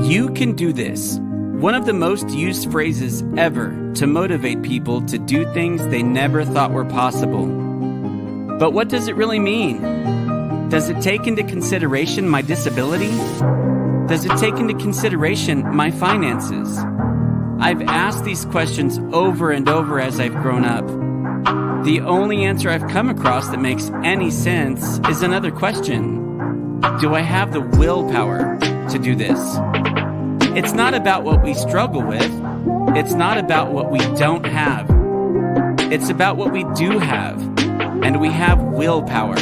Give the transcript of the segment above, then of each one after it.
You can do this. One of the most used phrases ever to motivate people to do things they never thought were possible. But what does it really mean? Does it take into consideration my disability? Does it take into consideration my finances? I've asked these questions over and over as I've grown up. The only answer I've come across that makes any sense is another question. Do I have the willpower to do this? It's not about what we struggle with. It's not about what we don't have. It's about what we do have. And we have willpower.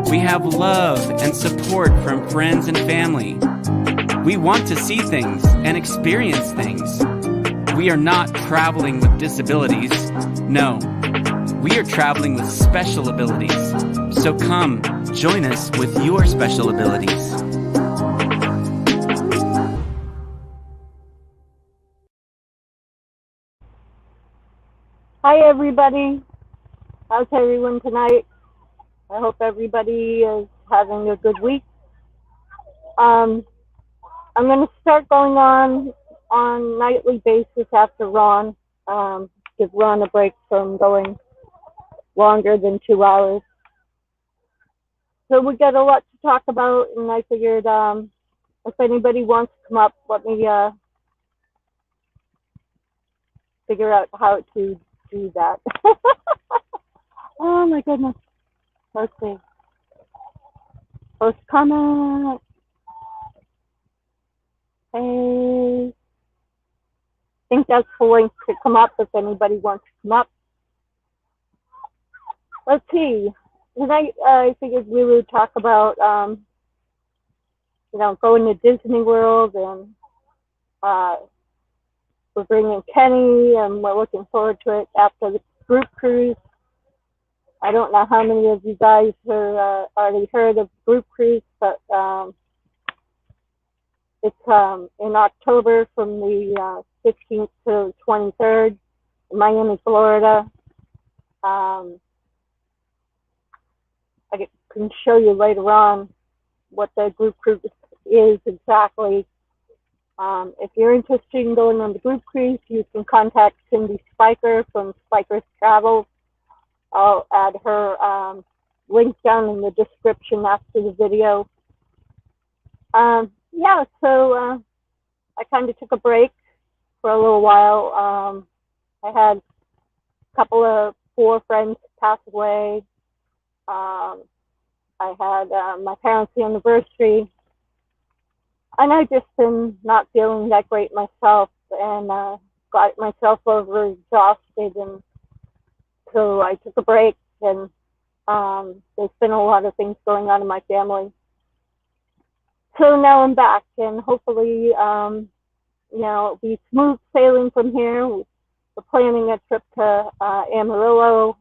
We have love and support from friends and family. We want to see things and experience things. We are not traveling with disabilities. No, we are traveling with special abilities. So come, join us with your special abilities. Hi everybody, how's everyone tonight? I hope everybody is having a good week. I'm going to start going on nightly basis after Ron, give Ron a break from going longer than 2 hours. So we got a lot to talk about, and I figured if anybody wants to come up, let me figure out how to do that. Oh my goodness. Let's see. Post comment. Hey. I think that's the link to come up if anybody wants to come up. Let's see. Tonight I figured we would talk about going to Disney World, and we're bringing Kenny, and we're looking forward to it after the group cruise. I don't know how many of you guys are already heard of group cruise, but it's in October from the 15th to 23rd in Miami, Florida. I can show you later on what the group cruise is exactly. If you're interested in going on the group cruise, you can contact Cindy Spiker from Spiker's Travel. I'll add her link down in the description after the video. Yeah, so I kind of took a break for a little while. I had a couple of 4 friends pass away. I had my parents' anniversary. And I've just been not feeling that great myself, and got myself over exhausted, and so I took a break, and there's been a lot of things going on in my family. So now I'm back, and hopefully, it'll be smooth sailing from here. We're planning a trip to Amarillo.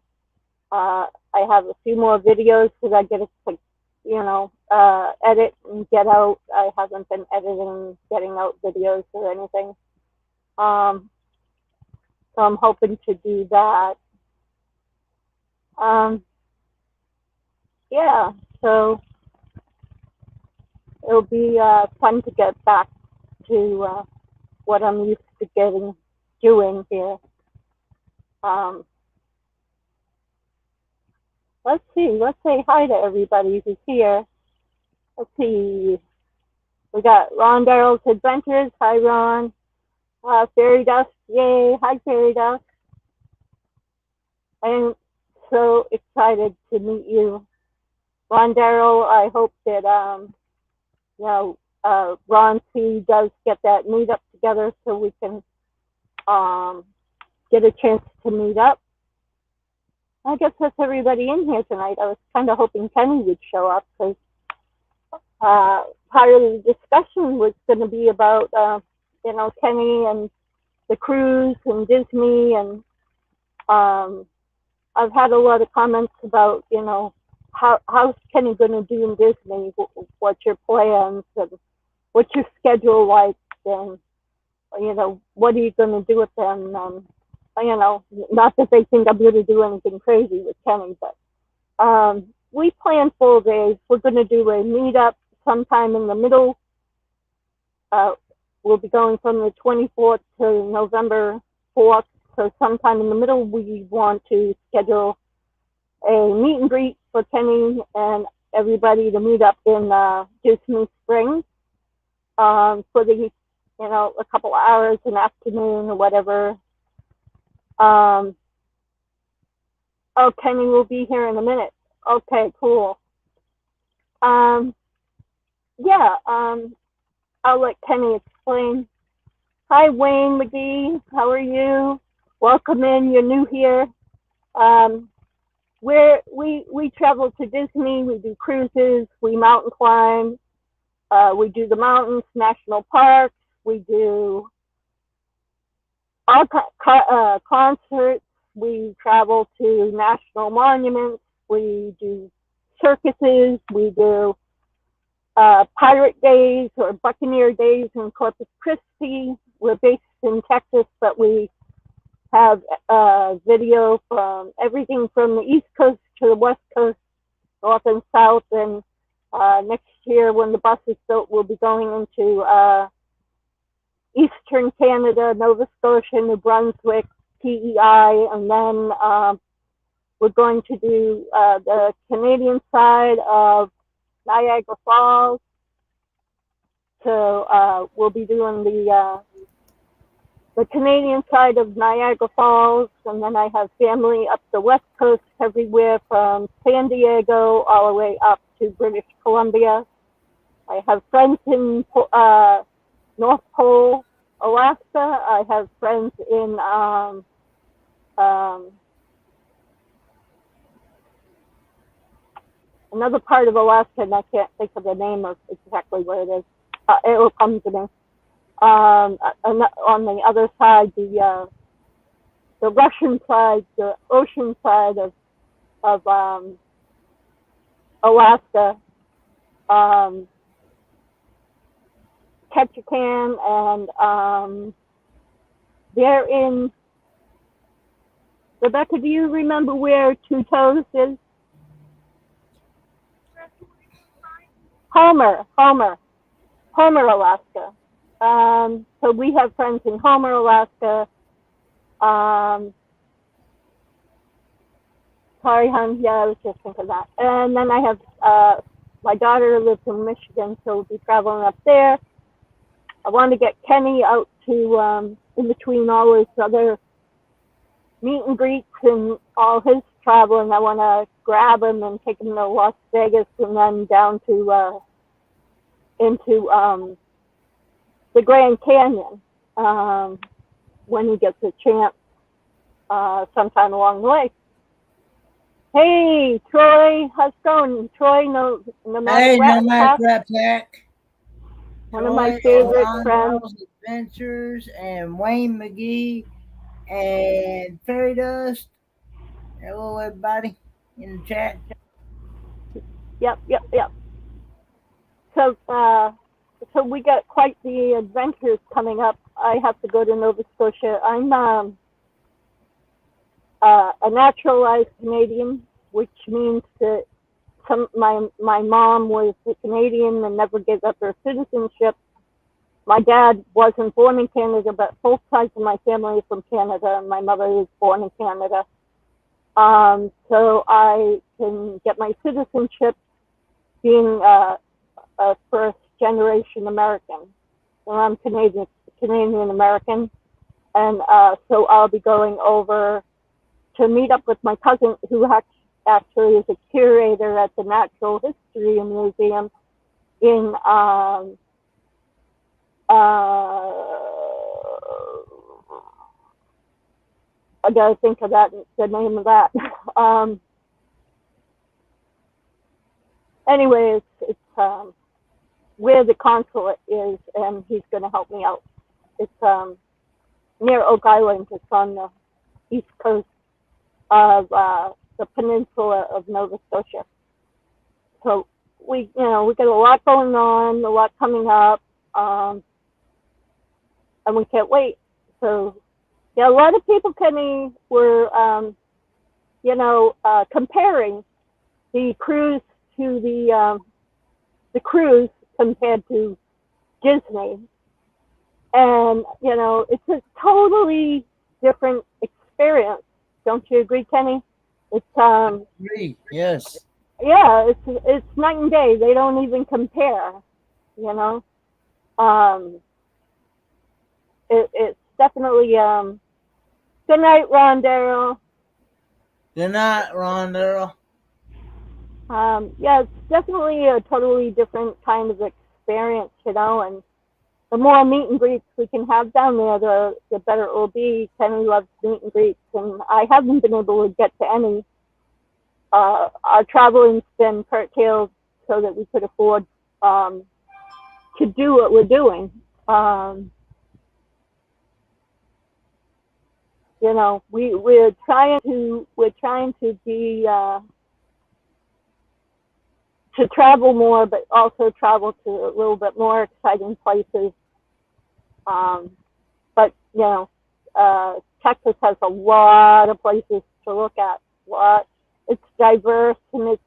I have a few more videos that I get to, edit and get out. I haven't been editing, getting out videos or anything. So I'm hoping to do that. Yeah, so it'll be fun to get back to what I'm used to doing here. Let's see, let's say hi to everybody who's here. Let's see, we got Ron Darrell's Adventures. Hi, Ron. Fairy Dusk, yay. Hi, Fairy Dusk. I'm so excited to meet you. Ron Darrell, I hope that, Ron C. does get that meetup together so we can get a chance to meet up. I guess that's everybody in here tonight. I was kind of hoping Kenny would show up, because part of the discussion was going to be about, Kenny and the cruise and Disney. And I've had a lot of comments about, how's Kenny going to do in Disney? What's your plans? And what's your schedule like? And, what are you going to do with them? Not that they think I'm going to do anything crazy with Kenny, but we plan full days. We're going to do a meetup sometime in the middle, We'll be going from the 24th to November 4th. So sometime in the middle, we want to schedule a meet and greet for Kenny and everybody to meet up in Disney Springs for the, a couple hours, an afternoon or whatever. Oh, Kenny will be here in a minute. Okay, cool. I'll let Kenny explain. Hi, Wayne McGee. How are you? Welcome in. You're new here. We travel to Disney. We do cruises. We mountain climb. We do the mountains, national parks. We do all concerts. We travel to national monuments. We do circuses. We do Pirate Days or Buccaneer Days in Corpus Christi. We're based in Texas, but we have video from everything from the East Coast to the West Coast, North and South. And next year, when the bus is built, we'll be going into Eastern Canada, Nova Scotia, New Brunswick, PEI, and then we're going to do the Canadian side of Niagara Falls. So we'll be doing the Canadian side of Niagara Falls, and then I have family up the West Coast everywhere from San Diego all the way up to British Columbia. I have friends in North Pole, Alaska. I have friends in another part of Alaska, and I can't think of the name of exactly where it is. It will come to me. On the other side, the Russian side, the ocean side of Alaska, Ketchikan, and they're in. Rebecca, do you remember where Two Toes is? Homer, Alaska. So we have friends in Homer, Alaska. Sorry, hon. Yeah, I was just thinking of that. And then I have my daughter lives in Michigan, so we'll be traveling up there. I want to get Kenny out to in between all his other meet and greets and all his traveling. I want to grab him and take him to Las Vegas and then down to into the Grand Canyon when he gets a chance sometime along the way. Hey, Troy, how's it going? Troy, no matter Rat Pack. One of my favorite friends. Adventures and Wayne McGee and Fairy Dust. Hello, everybody in the chat. Yep. So we got quite the adventures coming up. I have to go to Nova Scotia. I'm a naturalized Canadian, which means that my mom was a Canadian and never gave up her citizenship. My dad wasn't born in Canada, but both sides of my family are from Canada, and my mother was born in Canada. So I can get my citizenship being a first generation American. So I'm Canadian American, and so I'll be going over to meet up with my cousin, who actually is a curator at the Natural History Museum in I gotta think of the name of that. Anyways, it's where the consulate is, and he's gonna help me out. It's near Oak Island. It's on the east coast of the peninsula of Nova Scotia. So we got a lot going on, a lot coming up, and we can't wait. So yeah, a lot of people, Kenny, were comparing the cruise to the cruise compared to Disney. And, it's a totally different experience. Don't you agree, Kenny? It's, Yes. yeah, it's night and day. They don't even compare, you know? Um, it's definitely, good night, Ron Darrell. Good night, Rhonda. Yeah, it's definitely a totally different kind of experience, and the more meet and greets we can have down there, the better it will be. Kenny loves meet and greets, and I haven't been able to get to any. Our traveling's been curtailed so that we could afford to do what we're doing. We're trying to be to travel more, but also travel to a little bit more exciting places. Um, but Texas has a lot of places to look at. It's diverse in its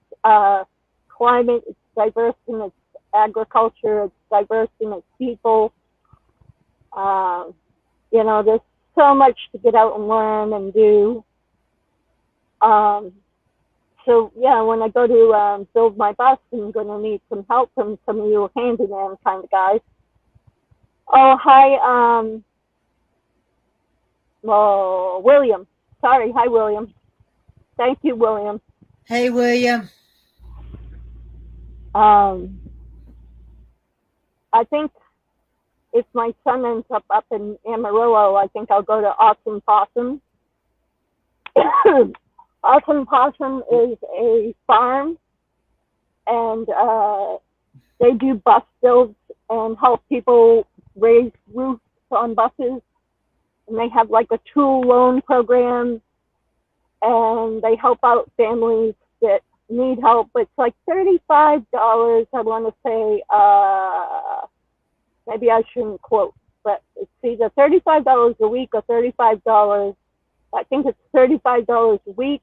climate. It's diverse in its agriculture. It's diverse in its people. There's so much to get out and learn and do. So yeah, when I go to build my bus, I'm going to need some help from some of you handyman kind of guys. Oh, hi, William. Sorry, hi, William. Thank you, William. Hey, William. I think if my son ends up in Amarillo, I think I'll go to Awesome Possum. Awesome Possum is a farm, and they do bus builds and help people raise roofs on buses. And they have like a tool loan program, and they help out families that need help. It's like $35. I want to say, maybe I shouldn't quote, but it's either $35 a week or $35. I think it's $35 a week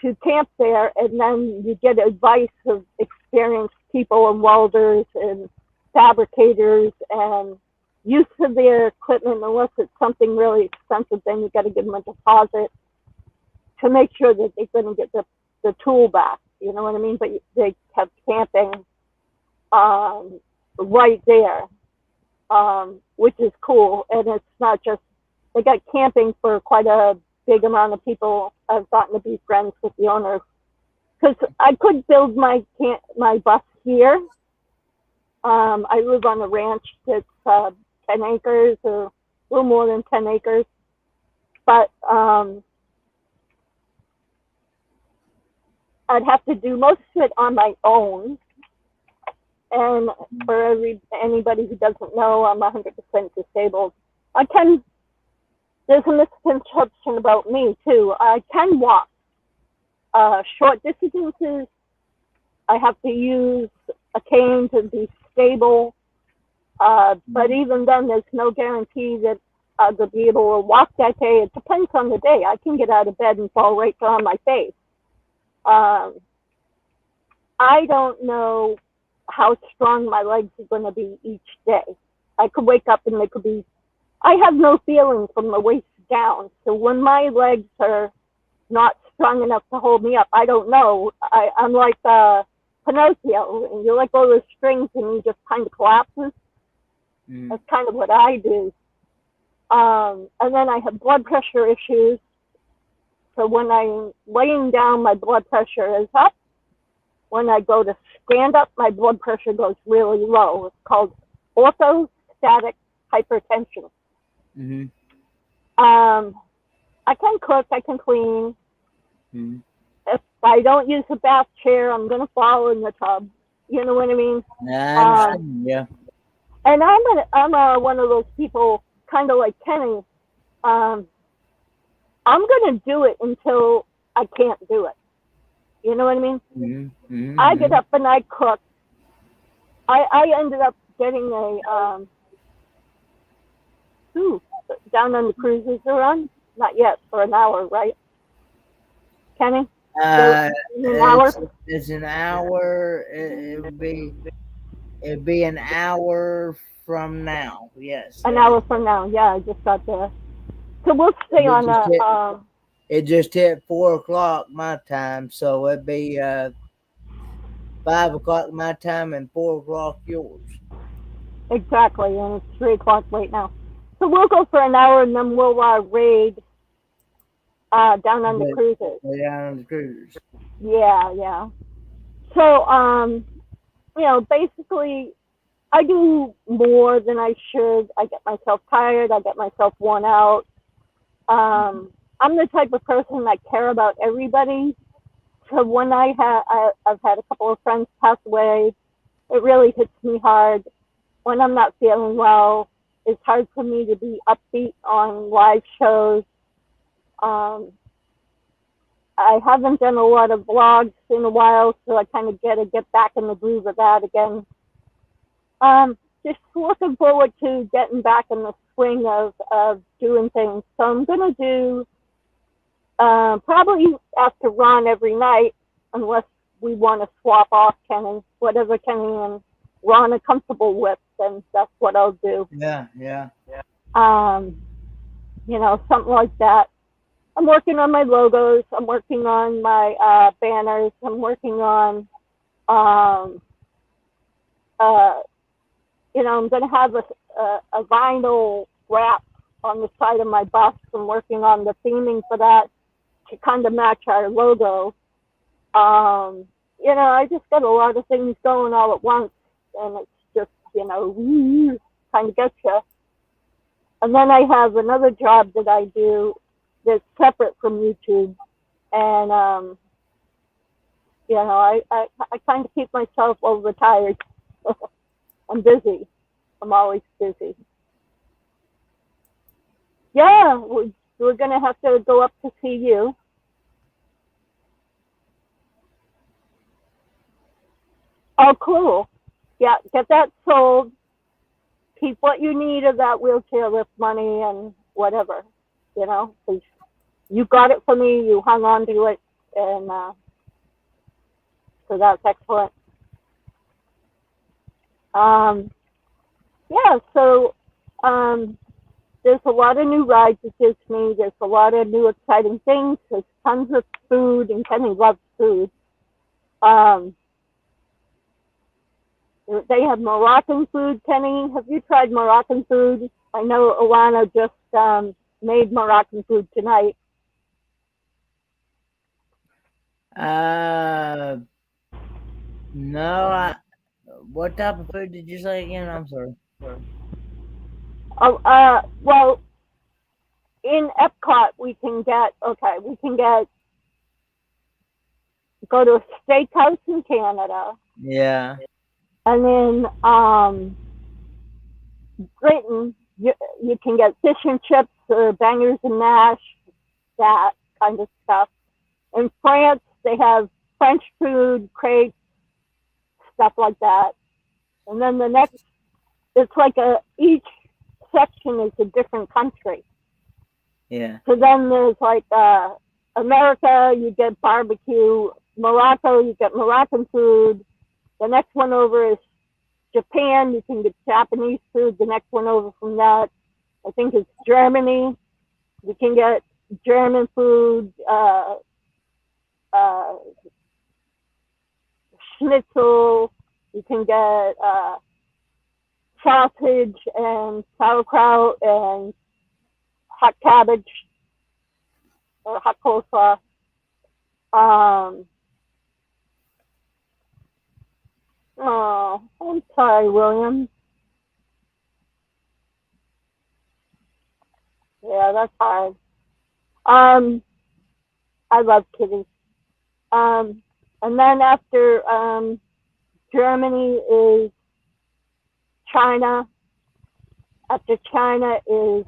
to camp there, and then you get advice of experienced people and welders and fabricators and use of their equipment. Unless it's something really expensive, then you got to give them a deposit to make sure that they're going to get the tool back. You know what I mean? But they have camping right there, which is cool. And it's not just, they got camping for quite a big amount of people. I've gotten to be friends with the owners, because I could build my bus here. I live on a ranch that's 10 acres or a little more than 10 acres. But I'd have to do most of it on my own. And for anybody who doesn't know, I'm 100% disabled. There's a misconception about me too. I can walk short distances. I have to use a cane to be stable. But even then, there's no guarantee that I'll be able to walk that day. It depends on the day. I can get out of bed and fall right on my face. I don't know how strong my legs are going to be each day. I could wake up and they could be, I have no feeling from the waist down. So when my legs are not strong enough to hold me up, I don't know. I'm like Pinocchio, and you let go of the strings and he just kind of collapses. That's kind of what I do. And then I have blood pressure issues. So when I'm laying down, my blood pressure is up. When I go to stand up, my blood pressure goes really low. It's called orthostatic hypertension. Mm-hmm. I can cook, I can clean. Mm-hmm. If I don't use a bath chair, I'm going to fall in the tub. You know what I mean? Yeah. And I'm one of those people, kind of like Kenny. I'm going to do it until I can't do it. You know what I mean? Mm-hmm. Mm-hmm. I get up and I cook. I ended up getting down on the cruises are on? Not yet, for an hour, right? Kenny? An hour? It's an hour. It'd be an hour from now. Yes. An hour from now. Yeah, I just got there. So we'll stay on it just hit 4:00 my time, so it'd be 5:00 my time and 4:00 yours. Exactly, and it's 3:00 right now. So we'll go for an hour, and then we'll raid down on the cruises. Down on the cruises. Yeah. So basically, I do more than I should. I get myself tired. I get myself worn out. I'm the type of person that care about everybody. So when I've had a couple of friends pass away, it really hits me hard. When I'm not feeling well, it's hard for me to be upbeat on live shows. I haven't done a lot of vlogs in a while, so I kind of get back in the groove of that again. Just looking forward to getting back in the swing of doing things. So I'm going to do probably after Ron every night, unless we want to swap off Kenny, whatever Kenny and Ron are comfortable with, then that's what I'll do. Yeah. Something like that. I'm working on my logos. I'm working on my banners. I'm working on, I'm going to have a vinyl wrap on the side of my bus. I'm working on the theming for that to kind of match our logo. I just got a lot of things going all at once, and it's just, kind of gets you. And then I have another job that I do that's separate from YouTube, and I kind of keep myself overtired. I'm busy. I'm always busy. Yeah, we're gonna have to go up to see you. Oh, cool. Yeah, get that sold. Keep what you need of that wheelchair lift money and whatever, because you got it for me. You hung on to it, and so that's excellent. So there's a lot of new rides at Disney. There's a lot of new exciting things. There's tons of food, and Kenny loves food. They have Moroccan food. Kenny, have you tried Moroccan food? I know Alana just made Moroccan food tonight. No. What type of food did you say again? I'm sorry. Well, in Epcot we can go to a steakhouse in Canada. Yeah. And then Britain, you can get fish and chips or bangers and mash, that kind of stuff. In France, they have French food, crepes, stuff like that. And then the next, it's like each section is a different country. Yeah. So then there's like America, you get barbecue. Morocco, you get Moroccan food. The next one over is Japan. You can get Japanese food. The next one over from that, I think it's Germany. You can get German food, schnitzel. You can get sausage and sauerkraut and hot cabbage or hot coleslaw. Oh, I'm sorry, William. Yeah, that's hard. I love kitties. And then after Germany is China. After China is,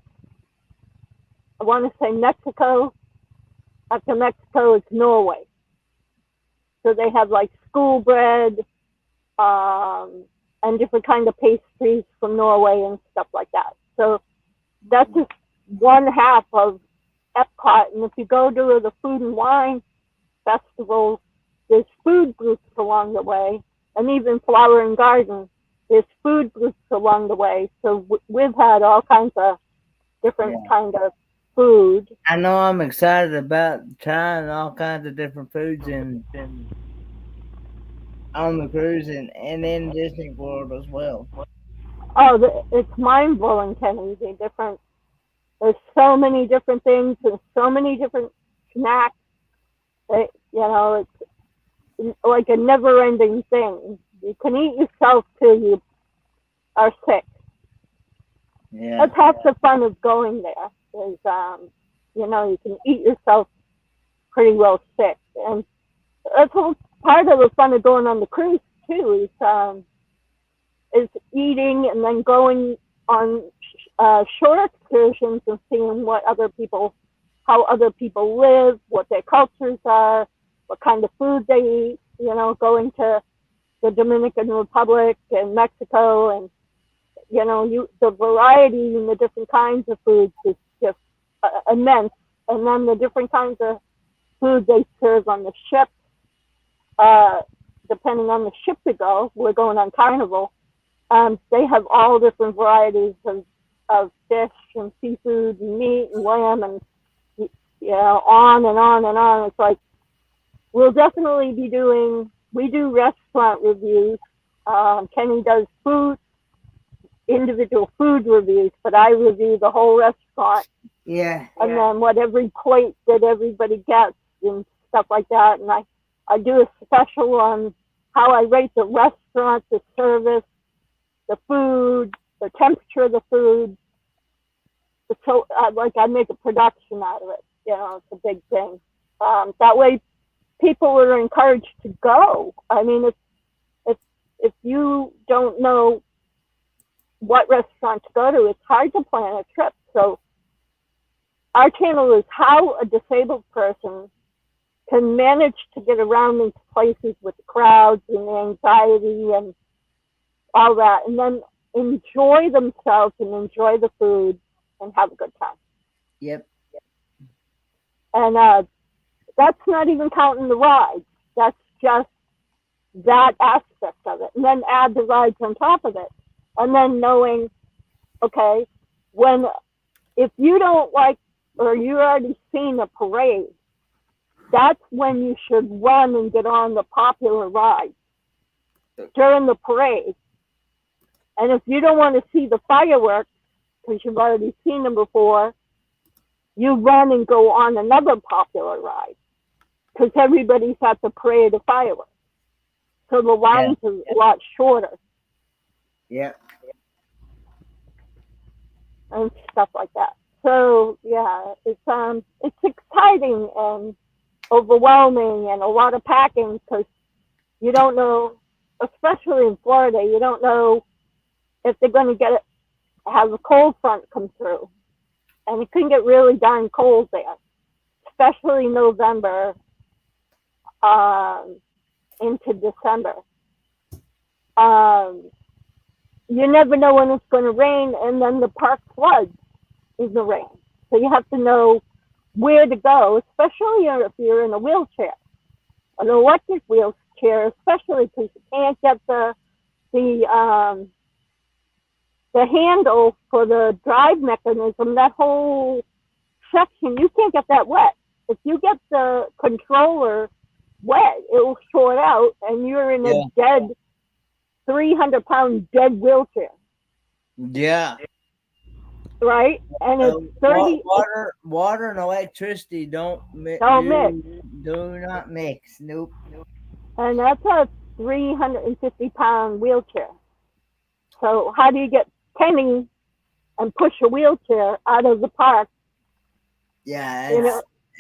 I want to say Mexico. After Mexico is Norway. So they have like school bread, and different kind of pastries from Norway and stuff like that. So that's just one half of Epcot. And if you go to the Food and Wine Festival, there's food groups along the way, and even Flower and Garden. there's food groups along the way. So we've had all kinds of different kind of food. I know I'm excited about trying all kinds of different foods and on the cruise and in Disney World as well. Oh, it's mind blowing, Kenny. There's so many different things and so many different snacks. That, it's like a never ending thing. You can eat yourself till you are sick. Yeah. That's half the fun of going there. Is you can eat yourself pretty well sick, and that's whole part of the fun of going on the cruise too. Is eating and then going on short excursions and seeing how other people live, what their cultures are, what kind of food they eat. Going to the Dominican Republic and Mexico, and the variety and the different kinds of foods is just immense. And then the different kinds of food they serve on the ship, depending on the ship you go. We're going on Carnival. They have all different varieties of fish and seafood and meat and lamb and on and on and on. It's like we'll definitely be we do restaurant reviews. Kenny does individual food reviews, but I review the whole restaurant. Yeah. And then what every plate that everybody gets and stuff like that. And I do a special on how I rate the restaurant, the service, the food, the temperature of the food. So I make a production out of it. It's a big thing. That way people are encouraged to go. I mean, if you don't know what restaurant to go to, it's hard to plan a trip. So our channel is how a disabled person can manage to get around these places with the crowds and the anxiety and all that, and then enjoy themselves and enjoy the food and have a good time. Yep. And that's not even counting the rides. That's just that aspect of it. And then add the rides on top of it. And then knowing, okay, if you don't like, or you already seen a parade, that's when you should run and get on the popular rides during the parade. And if you don't want to see the fireworks, because you've already seen them before, you run and go on another popular ride, because everybody's at the parade of fireworks. So the lines are a lot shorter. Yeah. And stuff like that. So it's exciting and overwhelming and a lot of packing, because you don't know, especially in Florida, you don't know if they're going to have a cold front come through. And it can get really darn cold there, especially November into December. You never know when it's going to rain, and then the park floods in the rain. So you have to know where to go, especially if you're in a wheelchair, an electric wheelchair, especially because you can't get the handle for the drive mechanism, that whole section, you can't get that wet. If you get the controller wet, it will short out, and you're in a dead 300-pound dead wheelchair. Yeah. Right? And it's 30. Water and electricity do not mix. Nope. And that's a 350-pound wheelchair. So how do you get Kenny and push a wheelchair out of the park? Yeah.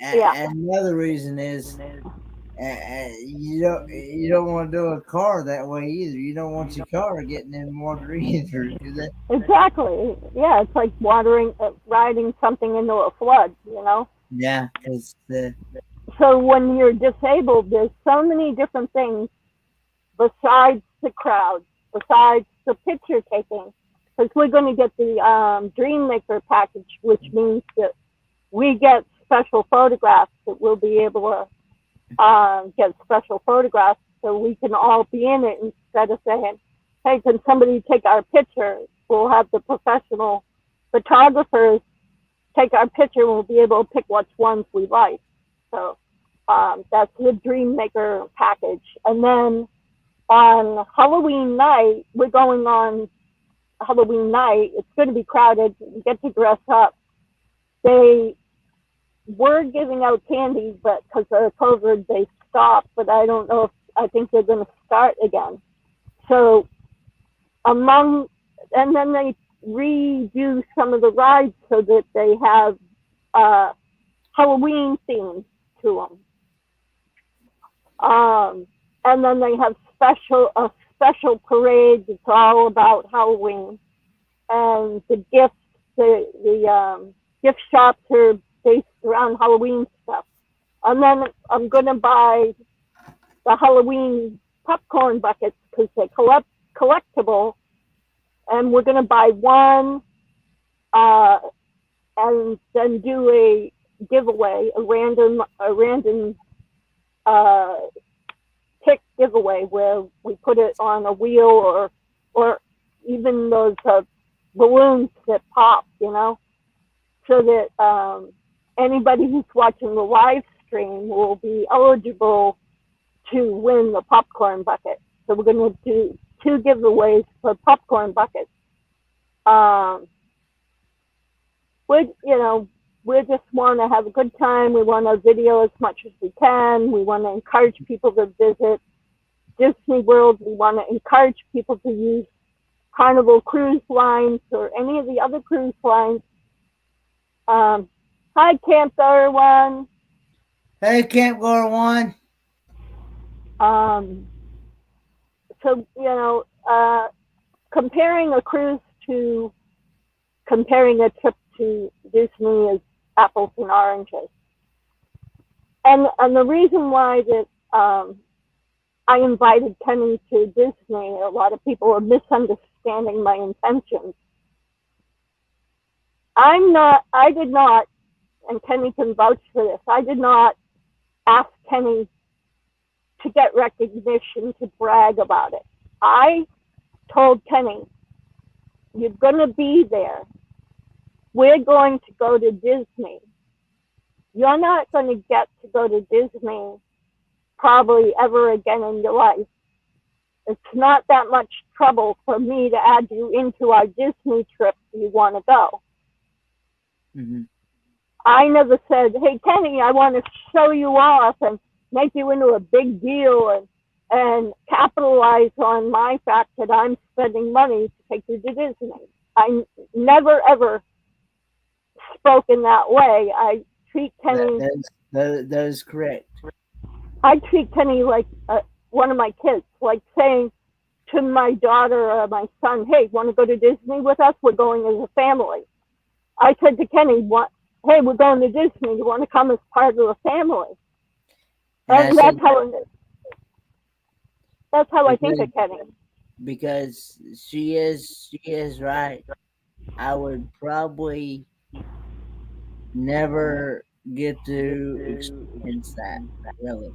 Another reason is you don't want to do a car that way either. You don't want your car getting in water either. Exactly. Yeah, it's like riding something into a flood, Yeah. So when you're disabled, there's so many different things besides the crowd, besides the picture taking, because we're going to get the Dream Maker package, which means that we get special photographs that we'll be able to get special photographs so we can all be in it instead of saying, hey, can somebody take our picture? We'll have the professional photographers take our picture and we'll be able to pick which ones we like. So that's the Dream Maker package. And then on Halloween night, we're going on Halloween night. It's going to be crowded. You get to dress up. They were giving out candy, but because of COVID, they stopped. But I don't know if I think they're going to start again. So and then they redo some of the rides so that they have Halloween themes to them. And then they have a special parade that's all about Halloween. And the gifts, the gift shops are based around Halloween stuff. And then I'm going to buy the Halloween popcorn buckets because they're collectible. And we're going to buy one and then do a giveaway, a random pick giveaway where we put it on a wheel or even those balloons that pop, so that anybody who's watching the live stream will be eligible to win the popcorn bucket. So we're going to do 2 giveaways for popcorn buckets. We just want to have a good time. We want to video as much as we can. We want to encourage people to visit Disney World. We want to encourage people to use Carnival Cruise Lines or any of the other cruise lines. Hi, Camp Goer One. Hey, Camp Goer One. So, comparing a cruise to comparing a trip to Disney is apples and oranges. And the reason why that I invited Kenny to Disney, a lot of people are misunderstanding my intentions. I did not, and Kenny can vouch for this, I did not ask Kenny to get recognition, to brag about it. I told Kenny, you're going to be there. We're going to go to Disney. You're not going to get to go to Disney probably ever again in your life. It's not that much trouble for me to add you into our Disney trip if you want to go. Mm-hmm. I never said, hey, Kenny, I want to show you off and make you into a big deal and capitalize on my fact that I'm spending money to take you to Disney. I never, ever spoke in that way. I treat Kenny... That is correct. I treat Kenny like one of my kids, like saying to my daughter or my son, hey, want to go to Disney with us? We're going as a family. I said to Kenny, hey, we're going to Disney. You want to come as part of the family? And that's how I think of Kenny. Because she is right. I would probably never get to experience that, really.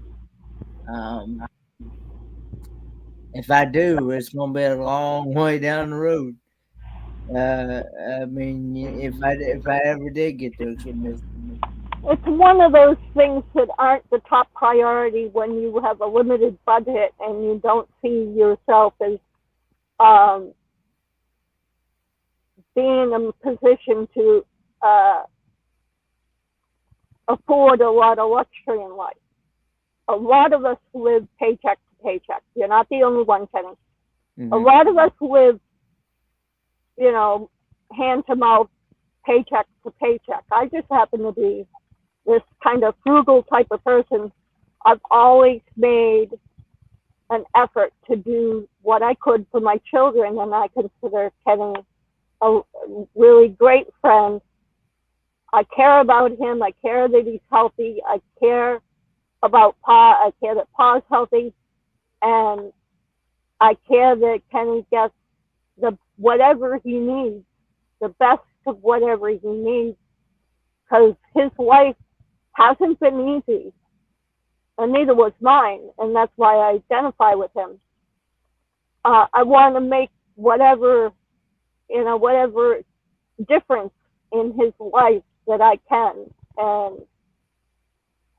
If I do, it's going to be a long way down the road. I mean, if I ever did get to experience it. It's one of those things that aren't the top priority when you have a limited budget and you don't see yourself as being in a position to afford a lot of luxury in life. A lot of us live paycheck to paycheck. You're not the only one, Kenny. Mm-hmm. A lot of us live, hand to mouth, paycheck to paycheck. I just happen to be this kind of frugal type of person. I've always made an effort to do what I could for my children, and I consider Kenny a really great friend. I care about him. I care that he's healthy. I care about Pa. I care that Pa's healthy. And I care that Kenny gets whatever he needs, the best of whatever he needs, because his life hasn't been easy, and neither was mine, and that's why I identify with him. I want to make whatever difference in his life that I can. And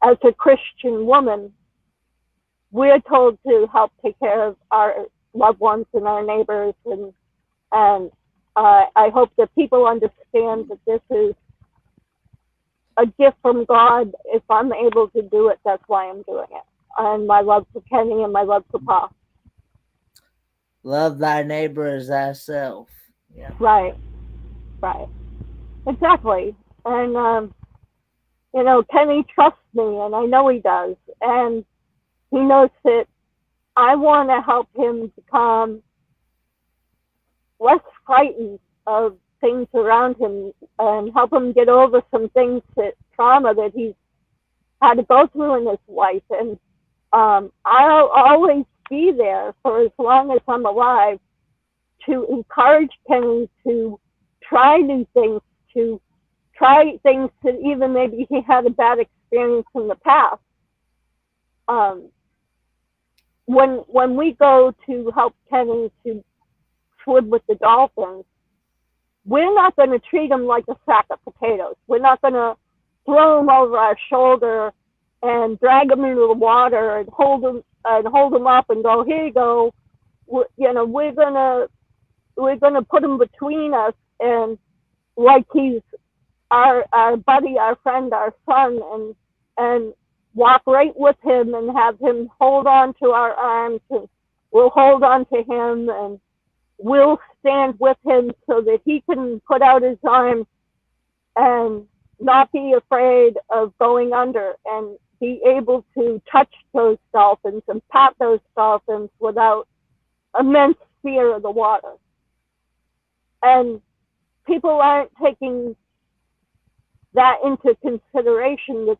as a Christian woman, we're told to help take care of our loved ones and our neighbors, and I hope that people understand that this is a gift from God. If I'm able to do it, that's why I'm doing it. And my love for Kenny and my love for Pa. Love thy neighbor as thyself. Yeah. Right. Exactly. And Kenny trusts me, and I know he does, and he knows that I want to help him become less frightened of things around him and help him get over some trauma that he's had to go through in his life. And I'll always be there for as long as I'm alive to encourage Kenny to try new things, to try things that even maybe he had a bad experience in the past. When we go to help Kenny to swim with the dolphins, we're not going to treat him like a sack of potatoes. We're not going to throw him over our shoulder and drag him into the water and hold him up and go, here you go. We're gonna put him between us, and like he's our buddy, our friend, our son, and walk right with him and have him hold on to our arms, and we'll hold on to him, and we'll stand with him so that he can put out his arms and not be afraid of going under, and be able to touch those dolphins and pat those dolphins without immense fear of the water. And people aren't taking that into consideration, that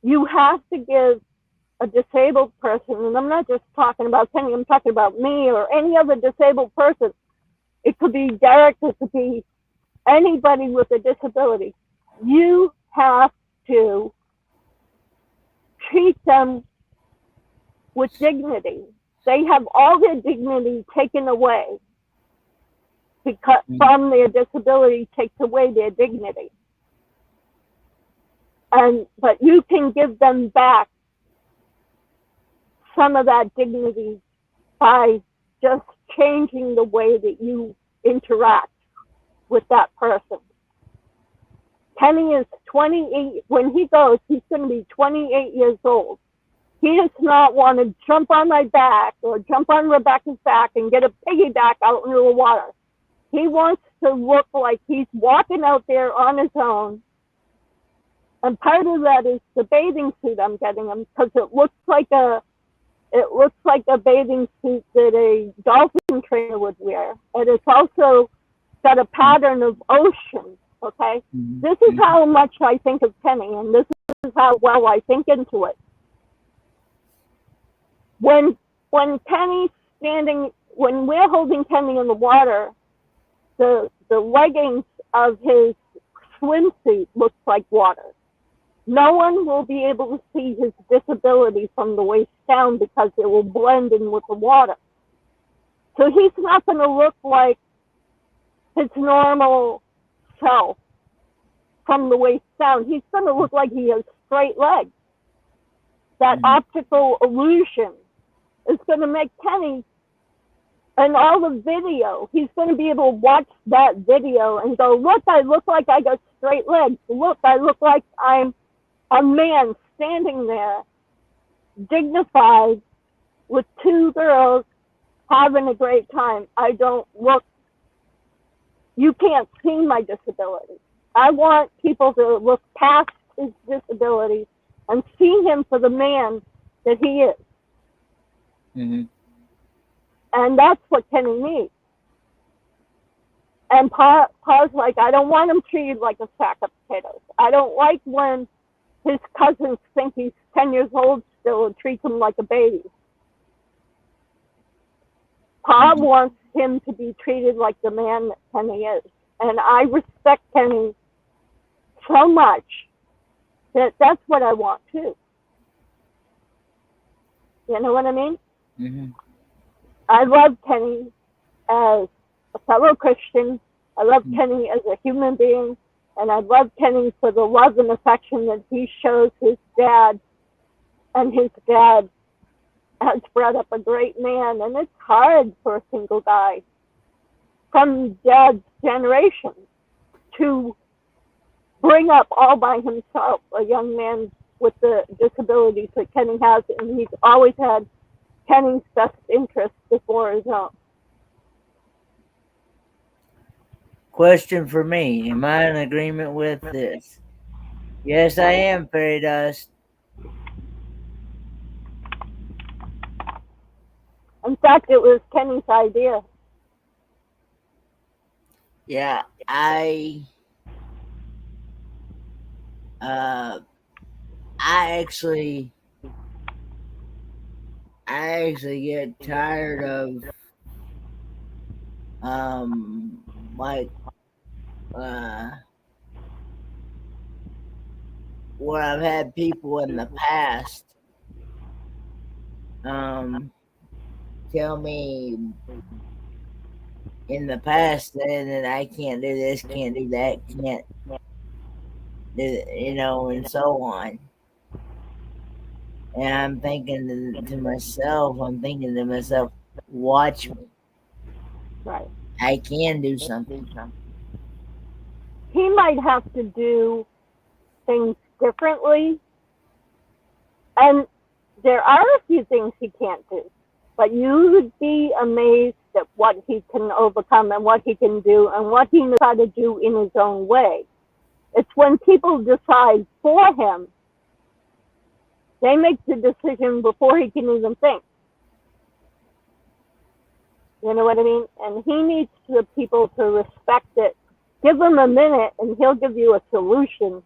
you have to give a disabled person, and I'm not just talking about Kenny, I'm talking about me or any other disabled person. It could be Derek, it could be anybody with a disability. You have to treat them with dignity. They have all their dignity taken away because from their disability takes away their dignity. But you can give them back some of that dignity by just changing the way that you interact with that person. Kenny is 28. When he goes, he's going to be 28 years old. He does not want to jump on my back or jump on Rebecca's back and get a piggyback out into the water. He wants to look like he's walking out there on his own. And part of that is the bathing suit I'm getting him, because it looks like a bathing suit that a dolphin trainer would wear. And it's also got a pattern of ocean. Okay, this is how much I think of Kenny, and this is how well I think into it. When Kenny's standing, when we're holding Kenny in the water, the leggings of his swimsuit looks like water. No one will be able to see his disability from the waist down because it will blend in with the water. So he's not going to look like his normal self from the waist down. He's going to look like he has straight legs. That optical illusion is going to make Kenny, and all the video, he's going to be able to watch that video and go, look, I look like I got straight legs. Look, I look like I'm a man standing there, dignified, with two girls having a great time. I don't look, you can't see my disability. I want people to look past his disability and see him for the man that he is. And that's what Kenny needs. And Pa's like, I don't want him treated like a sack of potatoes. I don't like when his cousins think he's 10 years old still and treat him like a baby. Pa wants him to be treated like the man that Kenny is. And I respect Kenny so much that that's what I want too. You know what I mean? I love Kenny as a fellow Christian. I love Kenny as a human being. And I love Kenny for the love and affection that he shows his dad. And his dad has brought up a great man. And it's hard for a single guy from Dad's generation to bring up all by himself a young man with the disabilities that Kenny has. And he's always had Kenny's best interest before his own. Question for me. Am I in agreement with this? Yes, I am, Fairy Dust. In fact, it was Kenny's idea. Yeah, I actually get tired of like where I've had people in the past tell me in the past that I can't do this, can't do that, can't do, and so on. And I'm thinking to myself, watch me. Right. I can do something. He might have to do things differently. And there are a few things he can't do. But you would be amazed at what he can overcome and what he can do and what he knows how to do in his own way. It's when people decide for him, they make the decision before he can even think. You know what I mean? And he needs the people to respect it. Give him a minute and he'll give you a solution.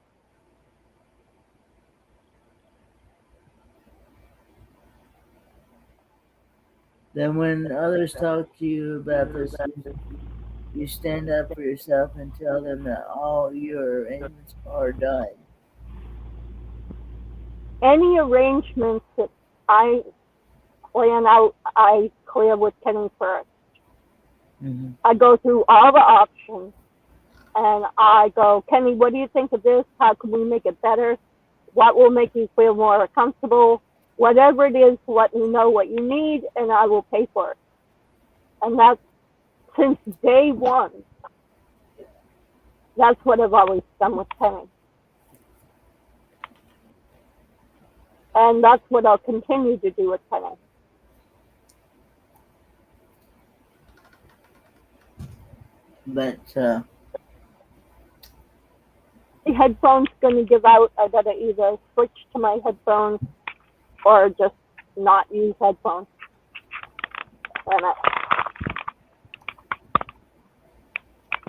Then when others talk to you about this, you stand up for yourself and tell them that all your arrangements are done. Any arrangements that I plan out, I clear with Kenny first. Mm-hmm. I go through all the options and I go, Kenny, what do you think of this? How can we make it better? What will make you feel more comfortable? Whatever it is, let me know what you need and I will pay for it. And that's since day one. That's what I've always done with Kenny. And that's what I'll continue to do with Kenny. But the headphones going to give out. I got to either switch to my headphones or just not use headphones.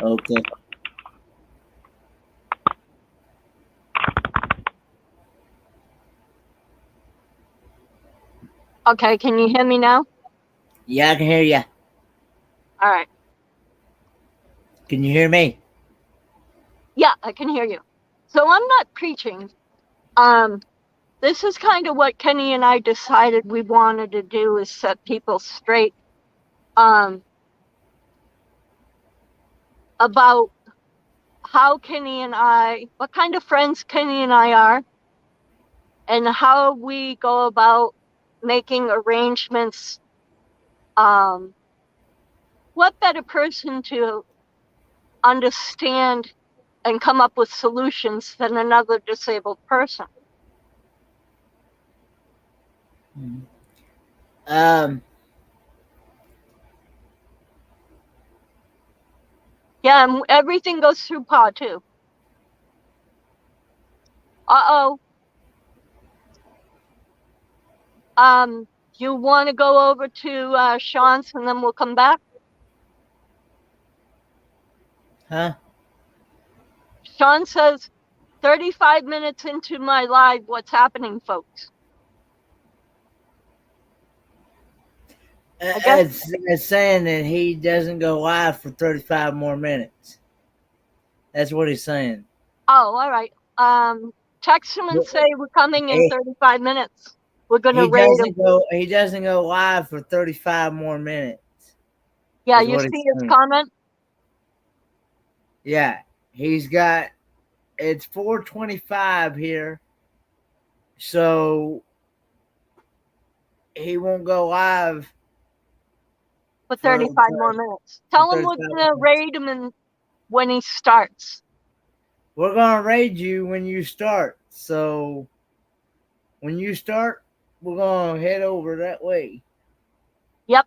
okay. Okay, can you hear me now? Yeah, I can hear you. All right. Can you hear me? Yeah, I can hear you. So I'm not preaching. This is kind of what Kenny and I decided we wanted to do, is set people straight about how Kenny and I, what kind of friends Kenny and I are, and how we go about making arrangements. What better person to understand and come up with solutions than another disabled person? Yeah, and everything goes through Pa too. You want to go over to Sean's and then we'll come back? Huh? Sean says, 35 minutes into my live, what's happening, folks? It's saying that he doesn't go live for 35 more minutes. That's what he's saying. Oh, all right. Text him and say we're coming in 35 minutes. We're gonna rate him. He doesn't go live for 35 more minutes. Yeah, you see his comment? Yeah. It's 4:25 here. So he won't go live for 35 more minutes. Tell him we're gonna raid him when he starts. We're gonna raid you when you start. So when you start, we're gonna head over that way. Yep.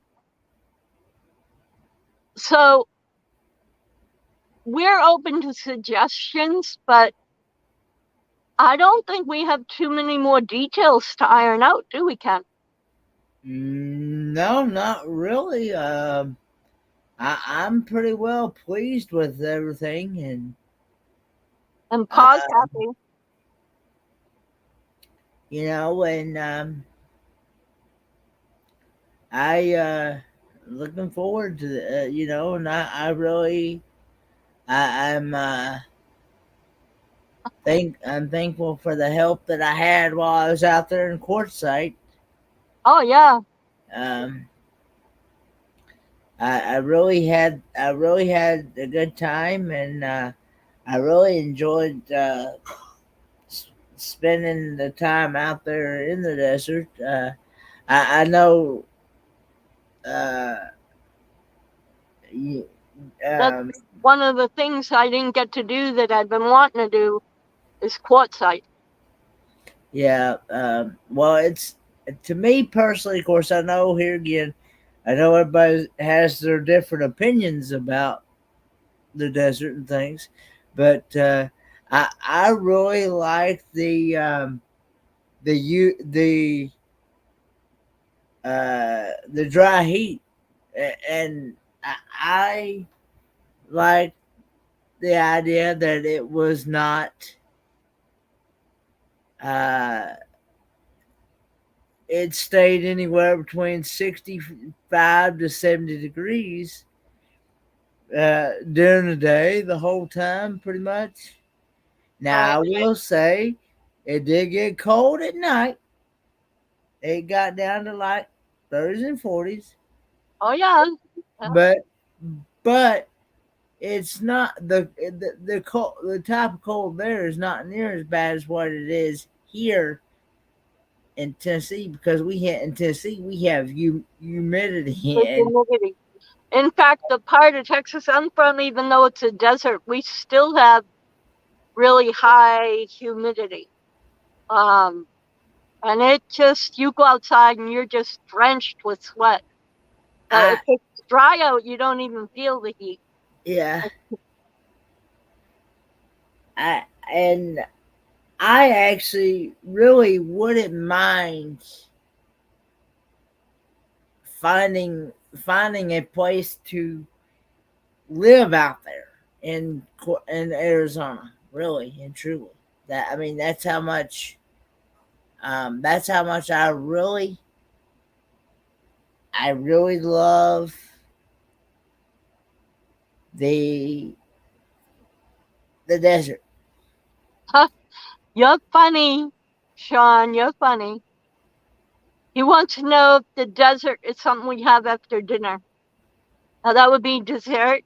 So we're open to suggestions, but I don't think we have too many more details to iron out, do we, Ken? No, not really. I'm pretty well pleased with everything, and Pa's happy. You know, and I looking forward to the, you know, and I really I'm I'm thankful for the help that I had while I was out there in Quartzsite. Oh yeah. I really had a good time, and I really enjoyed spending the time out there in the desert. I know that's one of the things I didn't get to do that I've been wanting to do is Quartzsite. Yeah, well, it's to me personally. Of course, I know here again. I know everybody has their different opinions about the desert and things, but I really like the dry heat, and I like the idea that it was not it stayed anywhere between 65 to 70 degrees during the day, the whole time, pretty much. Now, I will say it did get cold at night. It got down to like 30s and 40s. Oh, yeah. But it's not the cold, the type of cold there is not near as bad as what it is here in Tennessee, because in Tennessee we have humidity. In fact, the part of Texas Infront, even though it's a desert, we still have really high humidity. And it just, you go outside and you're just drenched with sweat. If it's dry out, you don't even feel the heat. Yeah. And I actually really wouldn't mind finding a place to live out there in Arizona, really and truly. That's how much I really love the desert. Huh. You're funny, Sean. You're funny. He wants to know if the desert is something we have after dinner. Now, that would be dessert.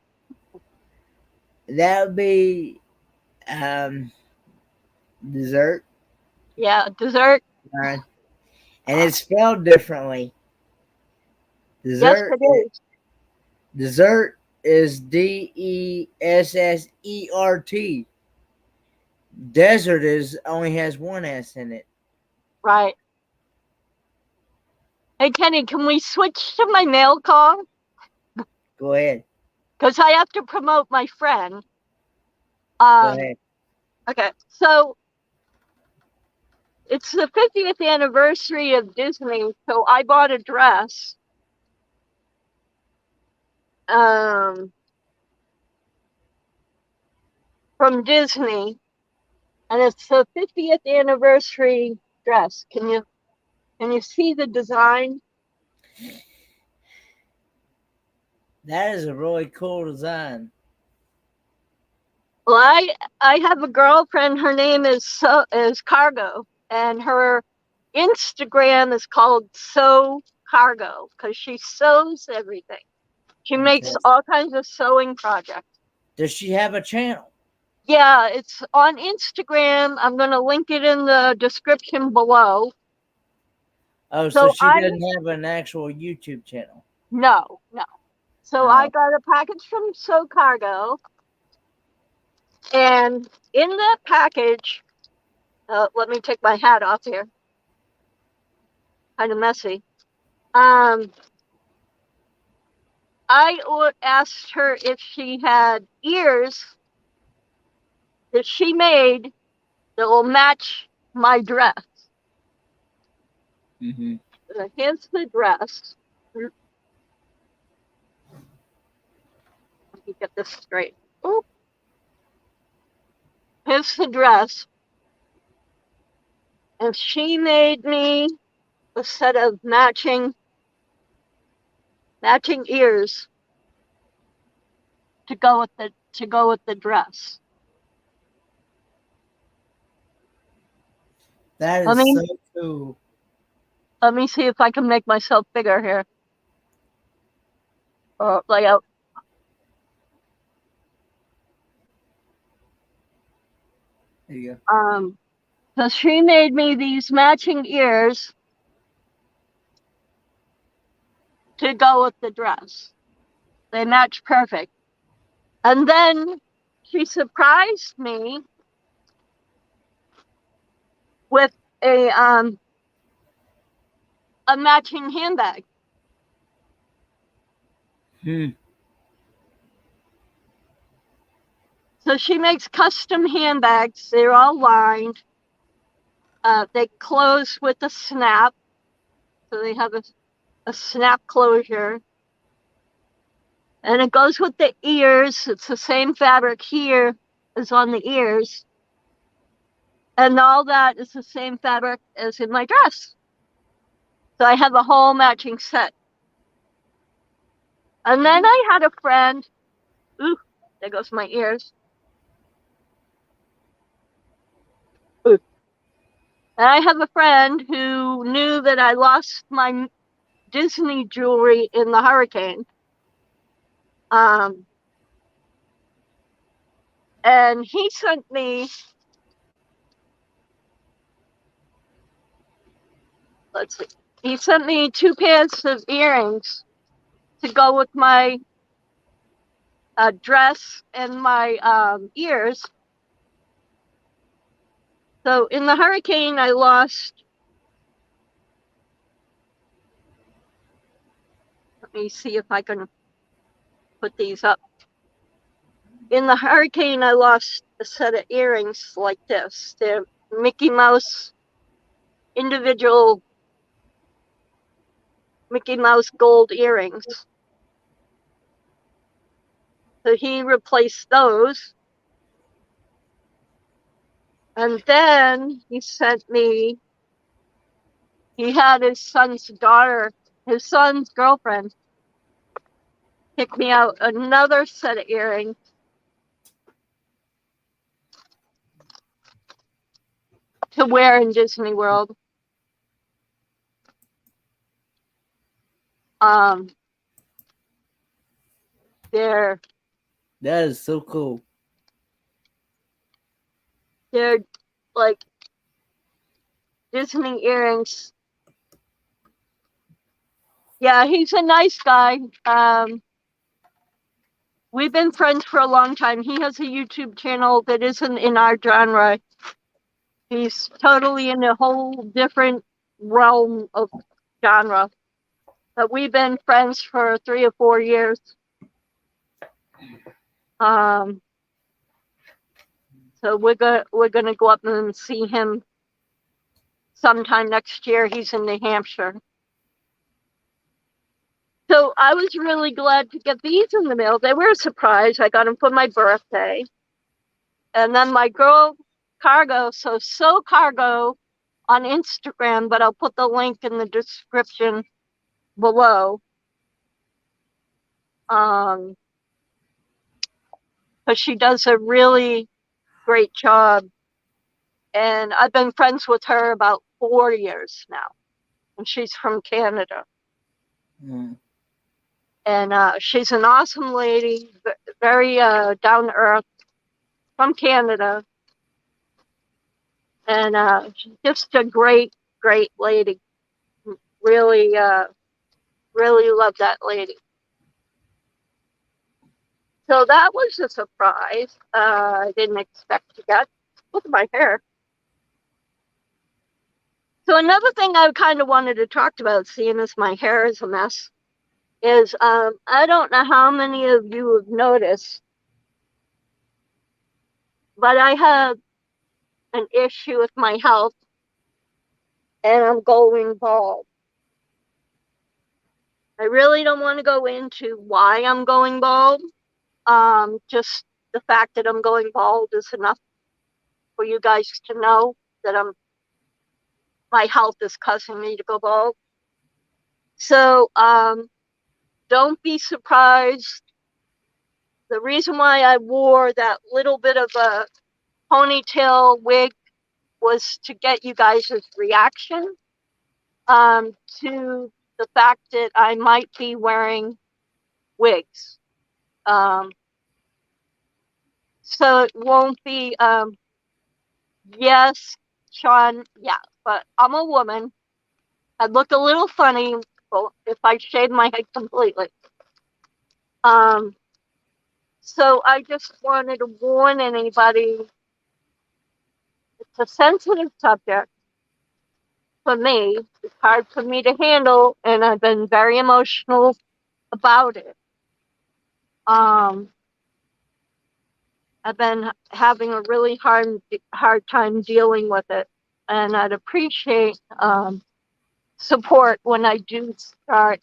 That would be dessert. Yeah, dessert. And it's spelled differently. Dessert. Yes, it is. Dessert is DESSERT. Desert only has one S in it. Right. Hey, Kenny, can we switch to my mail call? Go ahead. Because I have to promote my friend. Go ahead. Okay, so it's the 50th anniversary of Disney, so I bought a dress. From Disney, and it's the 50th anniversary dress. Can you see the design? That is a really cool design. Well, I have a girlfriend. Her name is Cargo, and her Instagram is called Sew Cargo because she sews everything. She makes all kinds of sewing projects. Does she have a channel? Yeah, it's on Instagram. I'm going to link it in the description below. Oh, so she doesn't have an actual YouTube channel? No. So I got a package from Sew Cargo. And in that package, let me take my hat off here. Kind of messy. I asked her if she had ears that she made that will match my dress. Mm-hmm. Here's the dress. Let me get this straight. Oop. Here's the dress. And she made me a set of matching ears to go with the dress. That is so cool. Let me see if I can make myself bigger here. Or layout. There you go. So she made me these matching ears to go with the dress. They match perfect. And then she surprised me with a matching handbag. So she makes custom handbags. They're all lined. They close with a snap. So they have a snap closure. And it goes with the ears. It's the same fabric here as on the ears. And all that is the same fabric as in my dress. So I have a whole matching set. And then I had a friend. Ooh, there goes my ears. Ooh. And I have a friend who knew that I lost my Disney jewelry in the hurricane. And he sent me, let's see, he sent me 2 pairs of earrings to go with my dress and my ears. So in the hurricane, I lost, let me see if I can put these up. In the hurricane, I lost a set of earrings like this. They're Mickey Mouse, individual Mickey Mouse gold earrings. So he replaced those. And then he sent me, he had his son's girlfriend, pick me out another set of earrings. To wear in Disney World. That is so cool. They're like Disney earrings. Yeah, he's a nice guy. We've been friends for a long time. He has a YouTube channel that isn't in our genre. He's totally in a whole different realm of genre. But we've been friends for 3 or 4 years. So we're gonna go up and see him sometime next year. He's in New Hampshire. So I was really glad to get these in the mail. They were a surprise. I got them for my birthday. And then my girl Cargo, so Sew Cargo on Instagram, but I'll put the link in the description below. But she does a really great job. And I've been friends with her about 4 years now, and she's from Canada. Mm. And she's an awesome lady, very down to earth, from Canada, and she's just a great, great lady. Really, really love that lady. So that was a surprise. I didn't expect to get. Look at my hair. So another thing I kind of wanted to talk about, seeing as my hair is a mess, is I don't know how many of you have noticed, but I have an issue with my health, and I'm going bald. I really don't want to go into why I'm going bald. Just the fact that I'm going bald is enough for you guys to know that my health is causing me to go bald. So don't be surprised. The reason why I wore that little bit of a ponytail wig was to get you guys' reaction to the fact that I might be wearing wigs. So it won't be, yes, Sean, yeah, but I'm a woman. I'd look a little funny if I shaved my head completely. So I just wanted to warn anybody, it's a sensitive subject for me. It's hard for me to handle, and I've been very emotional about it. I've been having a really hard time dealing with it, and I'd appreciate support when I do start.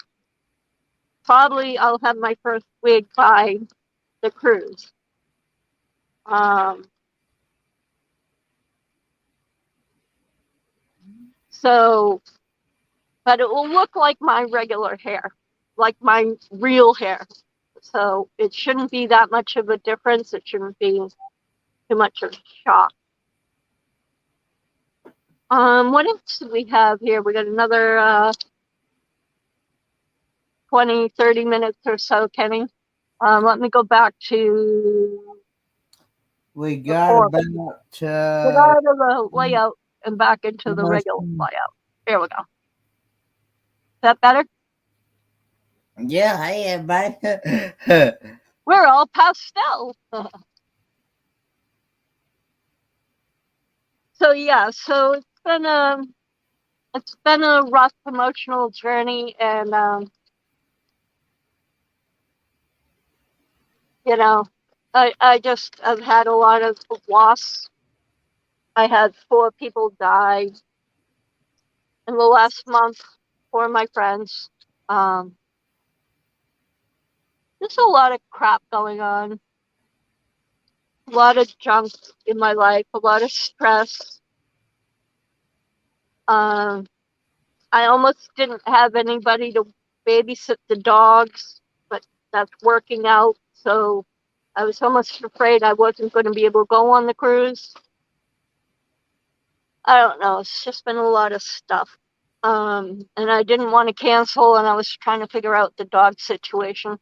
Probably I'll have my first wig by the cruise. So, but it will look like my regular hair, like my real hair. So it shouldn't be that much of a difference. It shouldn't be too much of a shock. What else do we have here? We got another 20, 30 minutes or so, Kenny. Let me go back to. We got about get out of the layout and back into the regular layout. Here we go. Is that better? Yeah, hey everybody. We're all pastel. So yeah, so it's been a rough emotional journey, and you know, I've had a lot of loss. I had 4 people die in the last month, 4 of my friends. There's a lot of crap going on. A lot of junk in my life, a lot of stress. I almost didn't have anybody to babysit the dogs, but that's working out. So I was almost afraid I wasn't going to be able to go on the cruise. I don't know. It's just been a lot of stuff. And I didn't want to cancel, and I was trying to figure out the dog situation.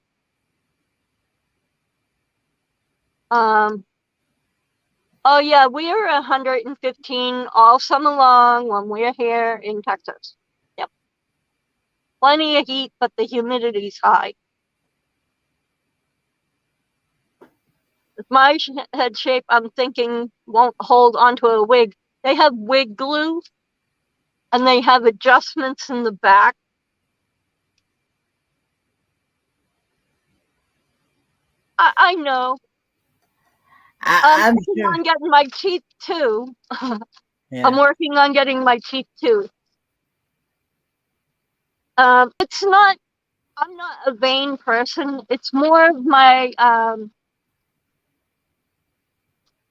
Oh yeah, we are 115 all summer long when we're here in Texas. Yep. Plenty of heat, but the humidity's high. With my head shape, I'm thinking won't hold onto a wig. They have wig glue, and they have adjustments in the back. I know. I'm working on getting my teeth too. Yeah. I'm working on getting my teeth too. It's not. I'm not a vain person. It's more of my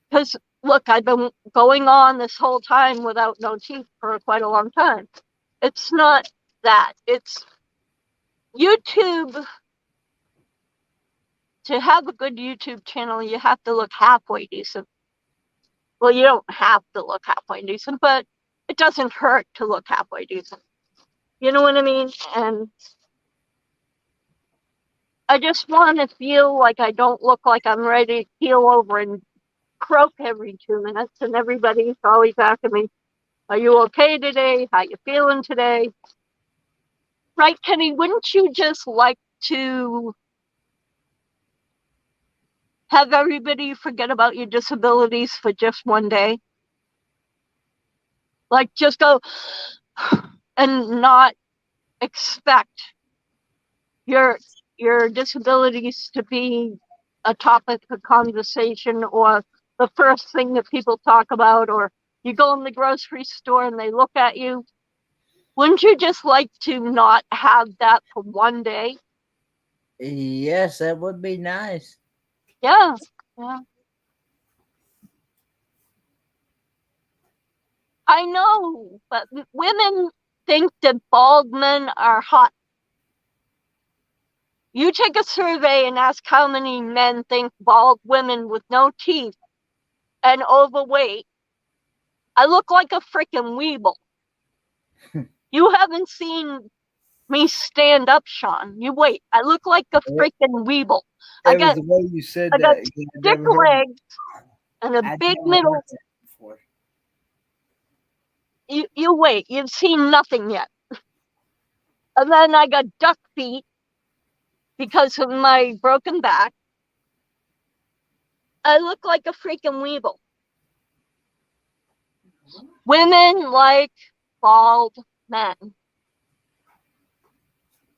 because look, I've been going on this whole time without no teeth for quite a long time. It's not that. It's YouTube. To have a good YouTube channel, you have to look halfway decent. Well, you don't have to look halfway decent, but it doesn't hurt to look halfway decent. You know what I mean? And I just want to feel like I don't look like I'm ready to keel over and croak every 2 minutes. And everybody's always asking me, are you okay today? How you feeling today? Right, Kenny? Wouldn't you just like to have everybody forget about your disabilities for just one day? Like, just go and not expect your disabilities to be a topic of conversation or the first thing that people talk about, or you go in the grocery store and they look at you. Wouldn't you just like to not have that for one day? Yes, that would be nice. Yeah. I know, but women think that bald men are hot. You take a survey and ask how many men think bald women with no teeth and overweight. I look like a freaking weeble. You haven't seen me stand up, Sean. You wait. I look like a freaking weeble. It was the way you said I got that. thick legs and a big middle. You wait. You've seen nothing yet. And then I got duck feet because of my broken back. I look like a freaking weeble. Women like bald men.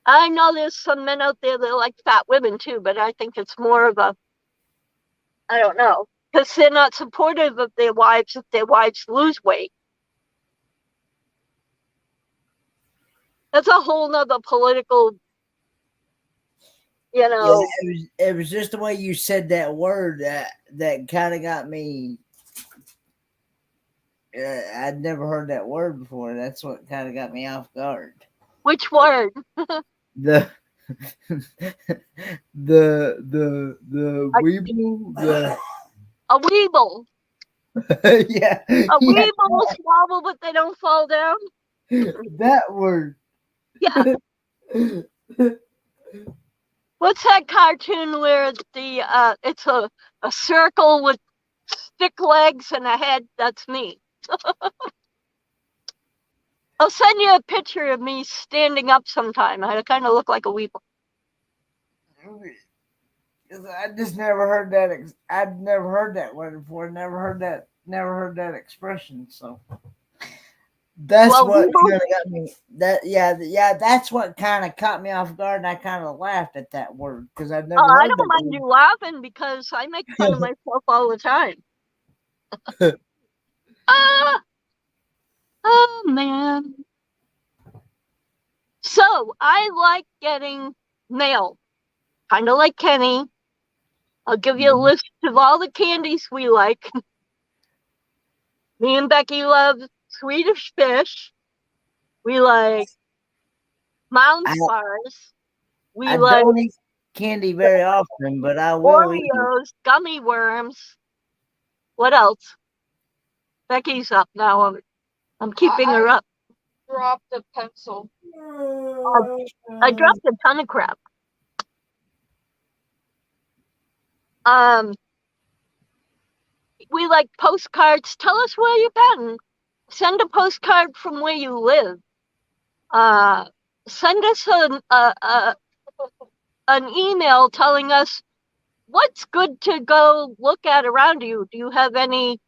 I know there's some men out there that like fat women too, but I think it's more of a, I don't know, because they're not supportive of their wives if their wives lose weight. That's a whole nother political, you know. Yeah, it was just the way you said that word that kind of got me. I'd never heard that word before. That's what kind of got me off guard. Which word? The weeble. A weeble. Yeah. A weeble will swabble, but they don't fall down. That word. Yeah. What's that cartoon where it's a circle with stick legs and a head? That's me. I'll send you a picture of me standing up sometime. I kind of look like a weeble. I just never heard that. I'd never heard that word before. Never heard that expression. So that's what kind of got me. That's what kind of caught me off guard, and I kind of laughed at that word because I'd never. I don't mind you laughing because I make fun of myself all the time. Oh man. So I like getting mail, kind of like Kenny. I'll give you a list of all the candies we like. Me and Becky love Swedish fish. We like Mounds bars. I don't eat candy very often, but I will eat Oreos, gummy worms. What else? Becky's up now. I'm keeping her up. Dropped a pencil. I dropped a ton of crap. We like postcards. Tell us where you've been. Send a postcard from where you live. Send us an email telling us what's good to go look at around you. Do you have any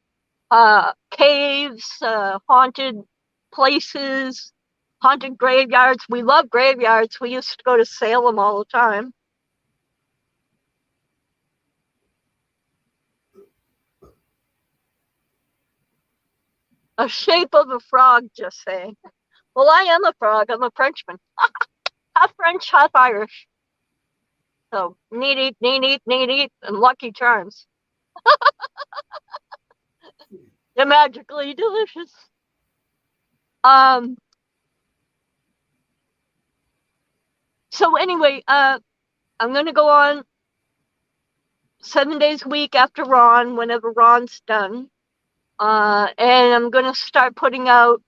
caves, haunted places, haunted graveyards? We love graveyards. We used to go to Salem all the time. A shape of a frog, just saying. Well, I am a frog. I'm a Frenchman. Half French, half Irish. So, neat, and Lucky Charms. They're magically delicious. So anyway, I'm going to go on 7 days a week after Ron, whenever Ron's done. And I'm going to start putting out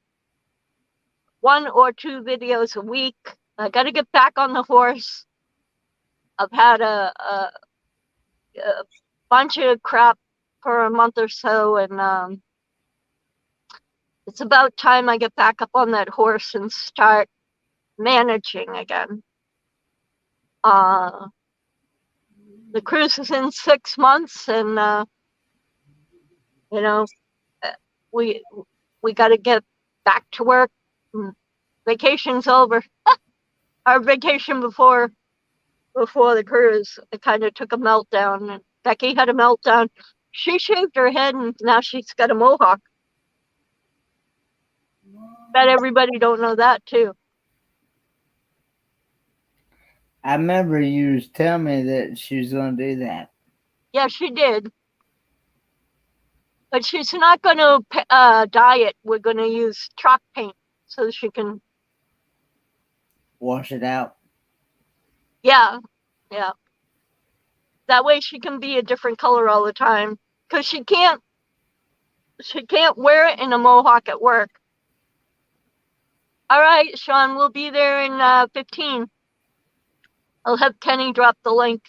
1 or 2 videos a week. I got to get back on the horse. I've had a bunch of crap for a month or so, and it's about time I get back up on that horse and start managing again. The cruise is in 6 months, and you know, we got to get back to work. Vacation's over. Our vacation before the cruise, it kind of took a meltdown. And Becky had a meltdown. She shaved her head, and now she's got a mohawk. Bet everybody don't know that too. I remember you was telling me that she was going to do that. Yeah, she did. But she's not going to dye it. We're going to use chalk paint so she can wash it out. Yeah. That way she can be a different color all the time. Because she can't wear it in a mohawk at work. All right, Sean, we'll be there in 15. I'll have Kenny drop the link.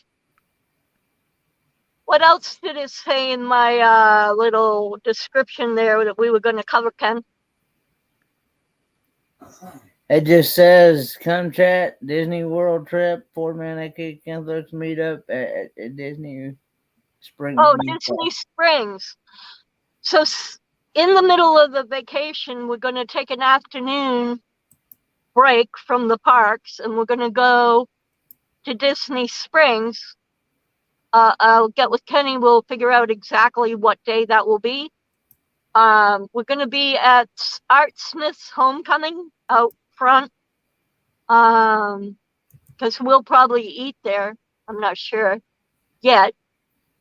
What else did it say in my little description there that we were going to cover, Ken? It just says, come chat, Disney World trip, Fordman, Kenneth Oaks Meet up at Disney Springs. Oh, Disney Springs. So in the middle of the vacation, we're going to take an afternoon break from the parks, and we're going to go to Disney Springs. I'll get with Kenny. We'll figure out exactly what day that will be. We're going to be at Art Smith's Homecoming out front, because we'll probably eat there. I'm not sure yet.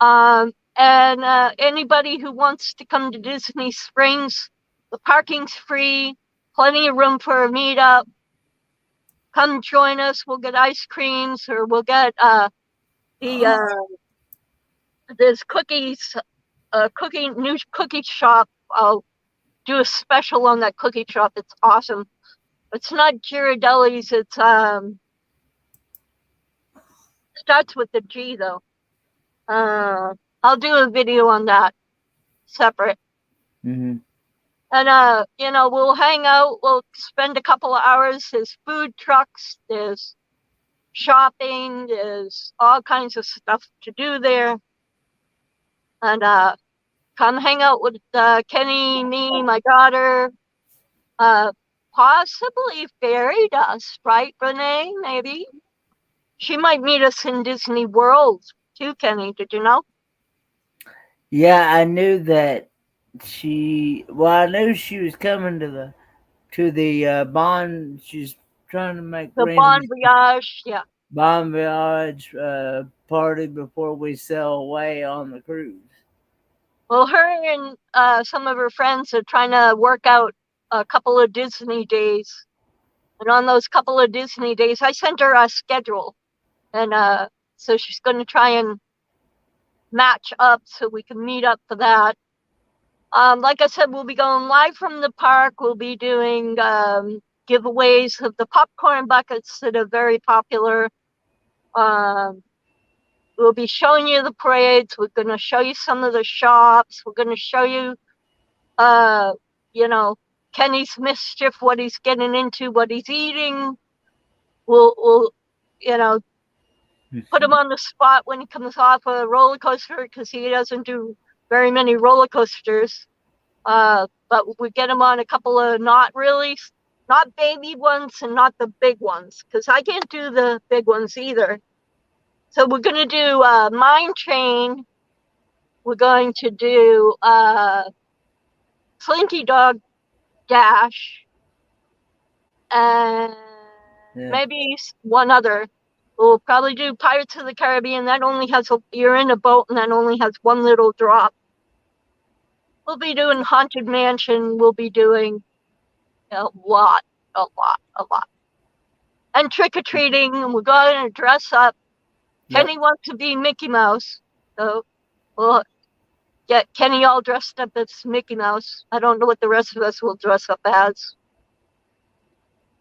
And anybody who wants to come to Disney Springs, the parking's free, plenty of room for a meetup. Come join us. We'll get ice creams, or we'll get there's cookies, new cookie shop. I'll do a special on that cookie shop. It's awesome. It's not Ghirardelli's. It's starts with the G though. I'll do a video on that separate. Mm-hmm. And we'll hang out. We'll spend a couple of hours. There's food trucks. There's shopping. There's all kinds of stuff to do there. And come hang out with Kenny, me, my daughter. Possibly fairy dust, right, Renee? Maybe. She might meet us in Disney World too, Kenny. Did you know? Yeah, I knew that I knew she was coming to the Bon. She's trying to make the Bon Voyage, yeah. Bon Voyage party before we sail away on the cruise. Well, her and some of her friends are trying to work out a couple of Disney days. And on those couple of Disney days, I sent her a schedule. And so she's going to try and match up so we can meet up for that. Like I said, we'll be going live from the park. We'll be doing giveaways of the popcorn buckets that are very popular. We'll be showing you the parades. We're going to show you some of the shops. We're going to show you, Kenny's mischief, what he's getting into, what he's eating. We'll put him on the spot when he comes off a roller coaster, because he doesn't do very many roller coasters. But we get him on a couple of not baby ones and not the big ones, because I can't do the big ones either. So we're going to do Mine Train. We're going to do Slinky Dog Dash. And maybe one other. We'll probably do Pirates of the Caribbean. That only has you're in a boat, and that only has one little drop. We'll be doing Haunted Mansion. We'll be doing a lot. And trick-or-treating, and we're going to dress up. Yep. Kenny wants to be Mickey Mouse, so we'll get Kenny all dressed up as Mickey Mouse. I don't know what the rest of us will dress up as.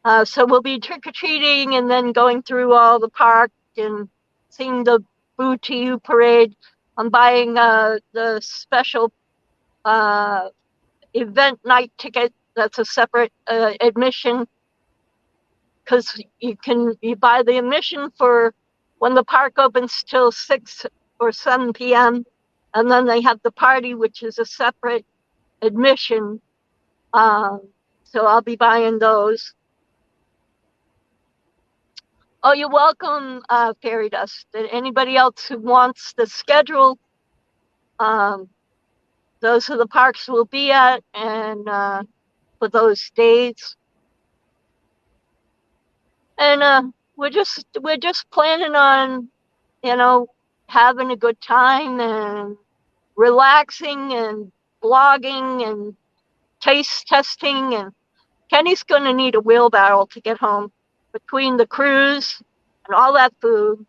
So we'll be trick-or-treating and then going through all the park and seeing the Boo to You parade. I'm buying the special event night ticket. That's a separate admission, because you buy the admission for when the park opens till 6 or 7 p.m. and then they have the party, which is a separate admission. So I'll be buying those. Oh, you're welcome, Fairy Dust. And anybody else who wants the schedule, those are the parks we'll be at, and for those days. And we're just planning on, having a good time and relaxing and blogging and taste testing. And Kenny's going to need a wheelbarrow to get home between the cruise and all that food,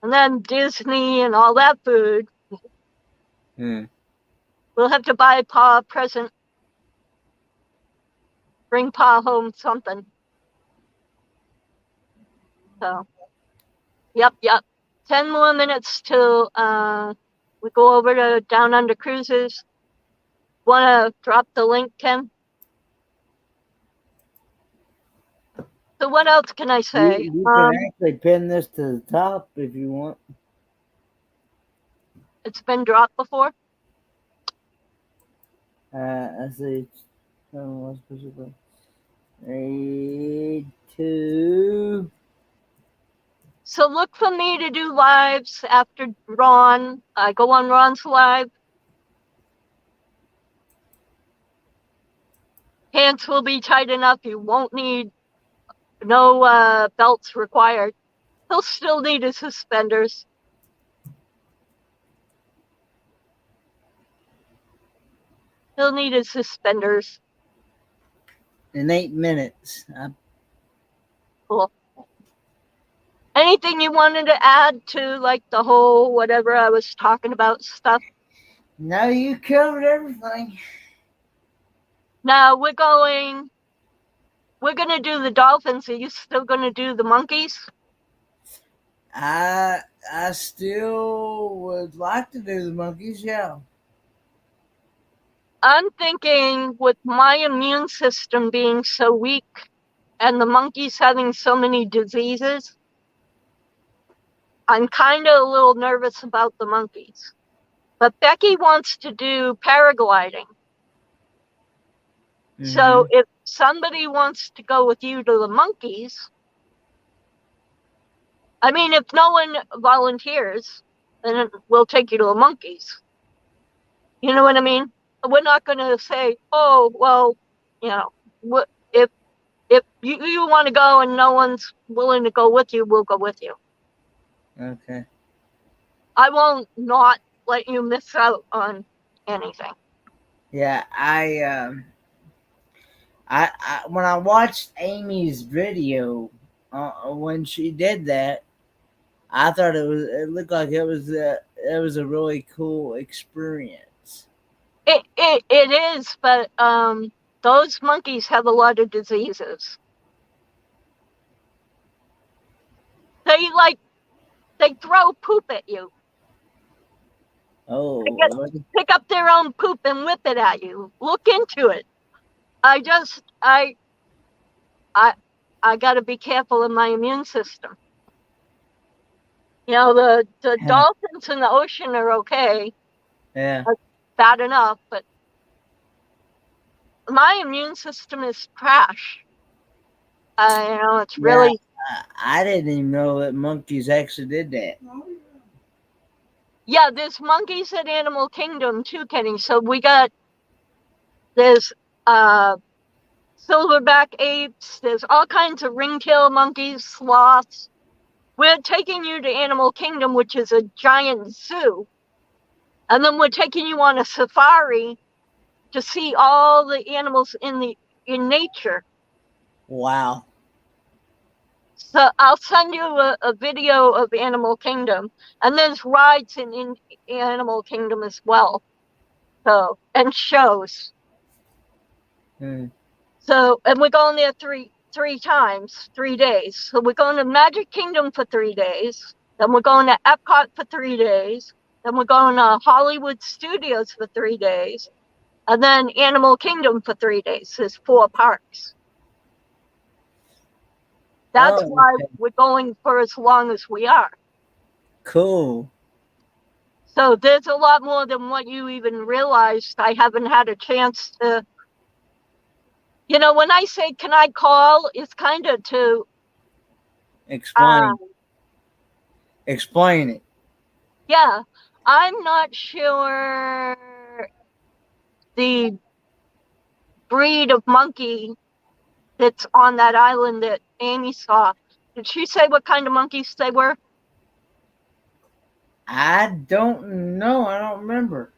and then Disney and all that food. We'll have to buy Pa a present. Bring Pa home something. So, yep. 10 more minutes till we go over to Down Under Cruises. Want to drop the link, Ken? So what else can I say? You can actually pin this to the top if you want. It's been dropped before? I see. 3, 2. So look for me to do lives after Ron. I go on Ron's live. Pants will be tight enough. You won't need no belts required. He'll still need his suspenders. He'll need his suspenders. In 8 minutes. Cool. Anything you wanted to add to, like, the whole whatever I was talking about stuff? No, you covered everything. Now we're going to do the dolphins. Are you still going to do the monkeys? I still would like to do the monkeys, yeah. I'm thinking with my immune system being so weak and the monkeys having so many diseases, I'm kind of a little nervous about the monkeys. But Becky wants to do paragliding. Mm-hmm. So if somebody wants to go with you to the monkeys, I mean, if no one volunteers, then we'll take you to the monkeys. You know what I mean? We're not going to say, oh, well, if you want to go and no one's willing to go with you, we'll go with you. Okay. I won't not let you miss out on anything. Yeah, I when I watched Amy's video when she did that, I thought it looked like it was a really cool experience. It is, but those monkeys have a lot of diseases. They throw poop at you. Oh, they pick up their own poop and whip it at you. Look into it. I got to be careful of my immune system. The dolphins in the ocean are okay. Yeah. Bad enough, but my immune system is trash. It's really... I didn't even know that monkeys actually did that. Yeah, there's monkeys at Animal Kingdom too, Kenny. So there's silverback apes, there's all kinds of ringtail monkeys, sloths. We're taking you to Animal Kingdom, which is a giant zoo. And then we're taking you on a safari to see all the animals in nature. Wow. So I'll send you a video of Animal Kingdom, and there's rides in Animal Kingdom as well. So, and shows. So, and we're going there 3 times, 3 days. So we're going to Magic Kingdom for 3 days. Then we're going to Epcot for 3 days. Then we're going to Hollywood Studios for 3 days. And then Animal Kingdom for 3 days. There's 4 parks. That's why okay. we're going for as long as we are. Cool. So there's a lot more than what you even realized. I haven't had a chance to, when I say, can I call, it's kind of to Explain it. Yeah, I'm not sure the breed of monkey that's on that island that Amy saw. Did she say what kind of monkeys they were? I don't know. I don't remember.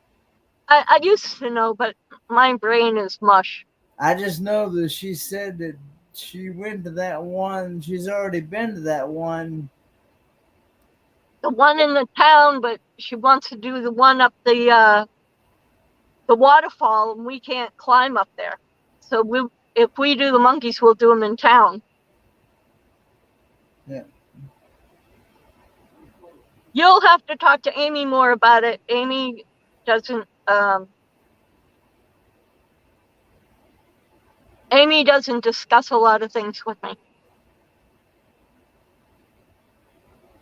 I used to know, but my brain is mush. I just know that she said that she went to that one. She's already been to that one. The one in the town, but she wants to do the one up the waterfall, and we can't climb up there. So if we do the monkeys, we'll do them in town. Yeah. You'll have to talk to Amy more about it. Amy doesn't discuss a lot of things with me.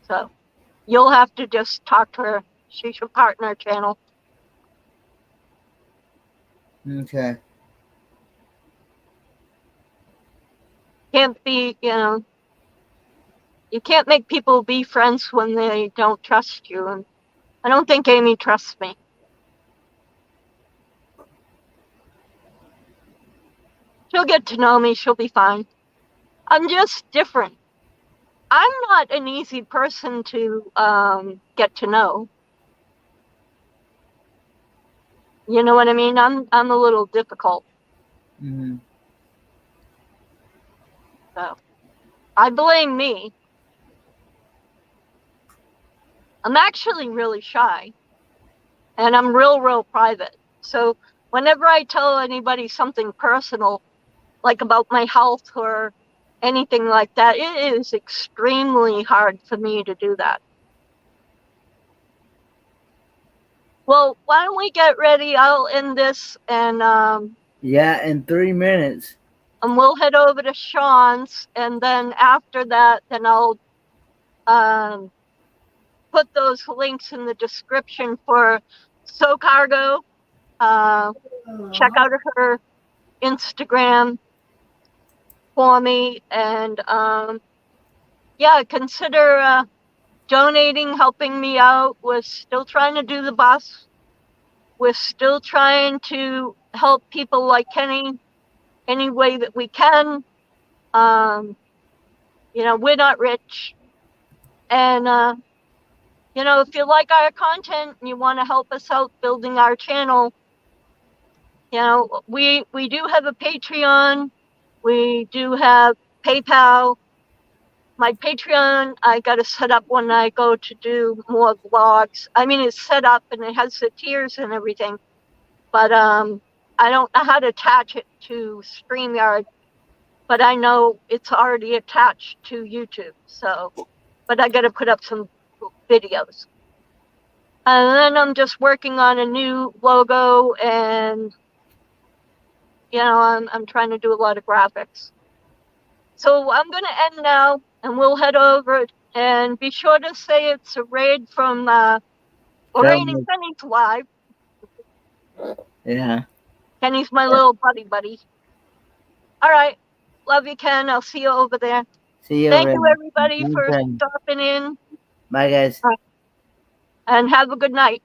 So you'll have to just talk to her. She's your partner channel. Okay. Can't be, you can't make people be friends when they don't trust you. And I don't think Amy trusts me. She'll get to know me. She'll be fine. I'm just different. I'm not an easy person to get to know. You know what I mean? I'm a little difficult. Mm-hmm. So I blame me. I'm actually really shy. And I'm real private. So whenever I tell anybody something personal, like about my health or anything like that, it is extremely hard for me to do that. Well, why don't we get ready? I'll end this and Yeah, in 3 minutes. And we'll head over to Sean's, and then after that, then I'll put those links in the description for So Cargo. Check out her Instagram for me, and consider donating, helping me out. We're still trying to do the bus. We're still trying to help people like Kenny any way that we can. We're not rich. And, if you like our content and you want to help us out building our channel, we do have a Patreon. We do have PayPal. My Patreon, I got to set up when I go to do more vlogs. I mean, it's set up and it has the tiers and everything. But I don't know how to attach it to StreamYard. But I know it's already attached to YouTube. But I got to put up some videos. And then I'm just working on a new logo, and I'm trying to do a lot of graphics. So I'm going to end now, and we'll head over, and be sure to say it's a raid from Lorraine and Kenny's live. Yeah. Kenny's my little buddy. All right. Love you, Ken. I'll see you over there. See you. Thank you, everybody, for stopping in. Bye, guys. And have a good night.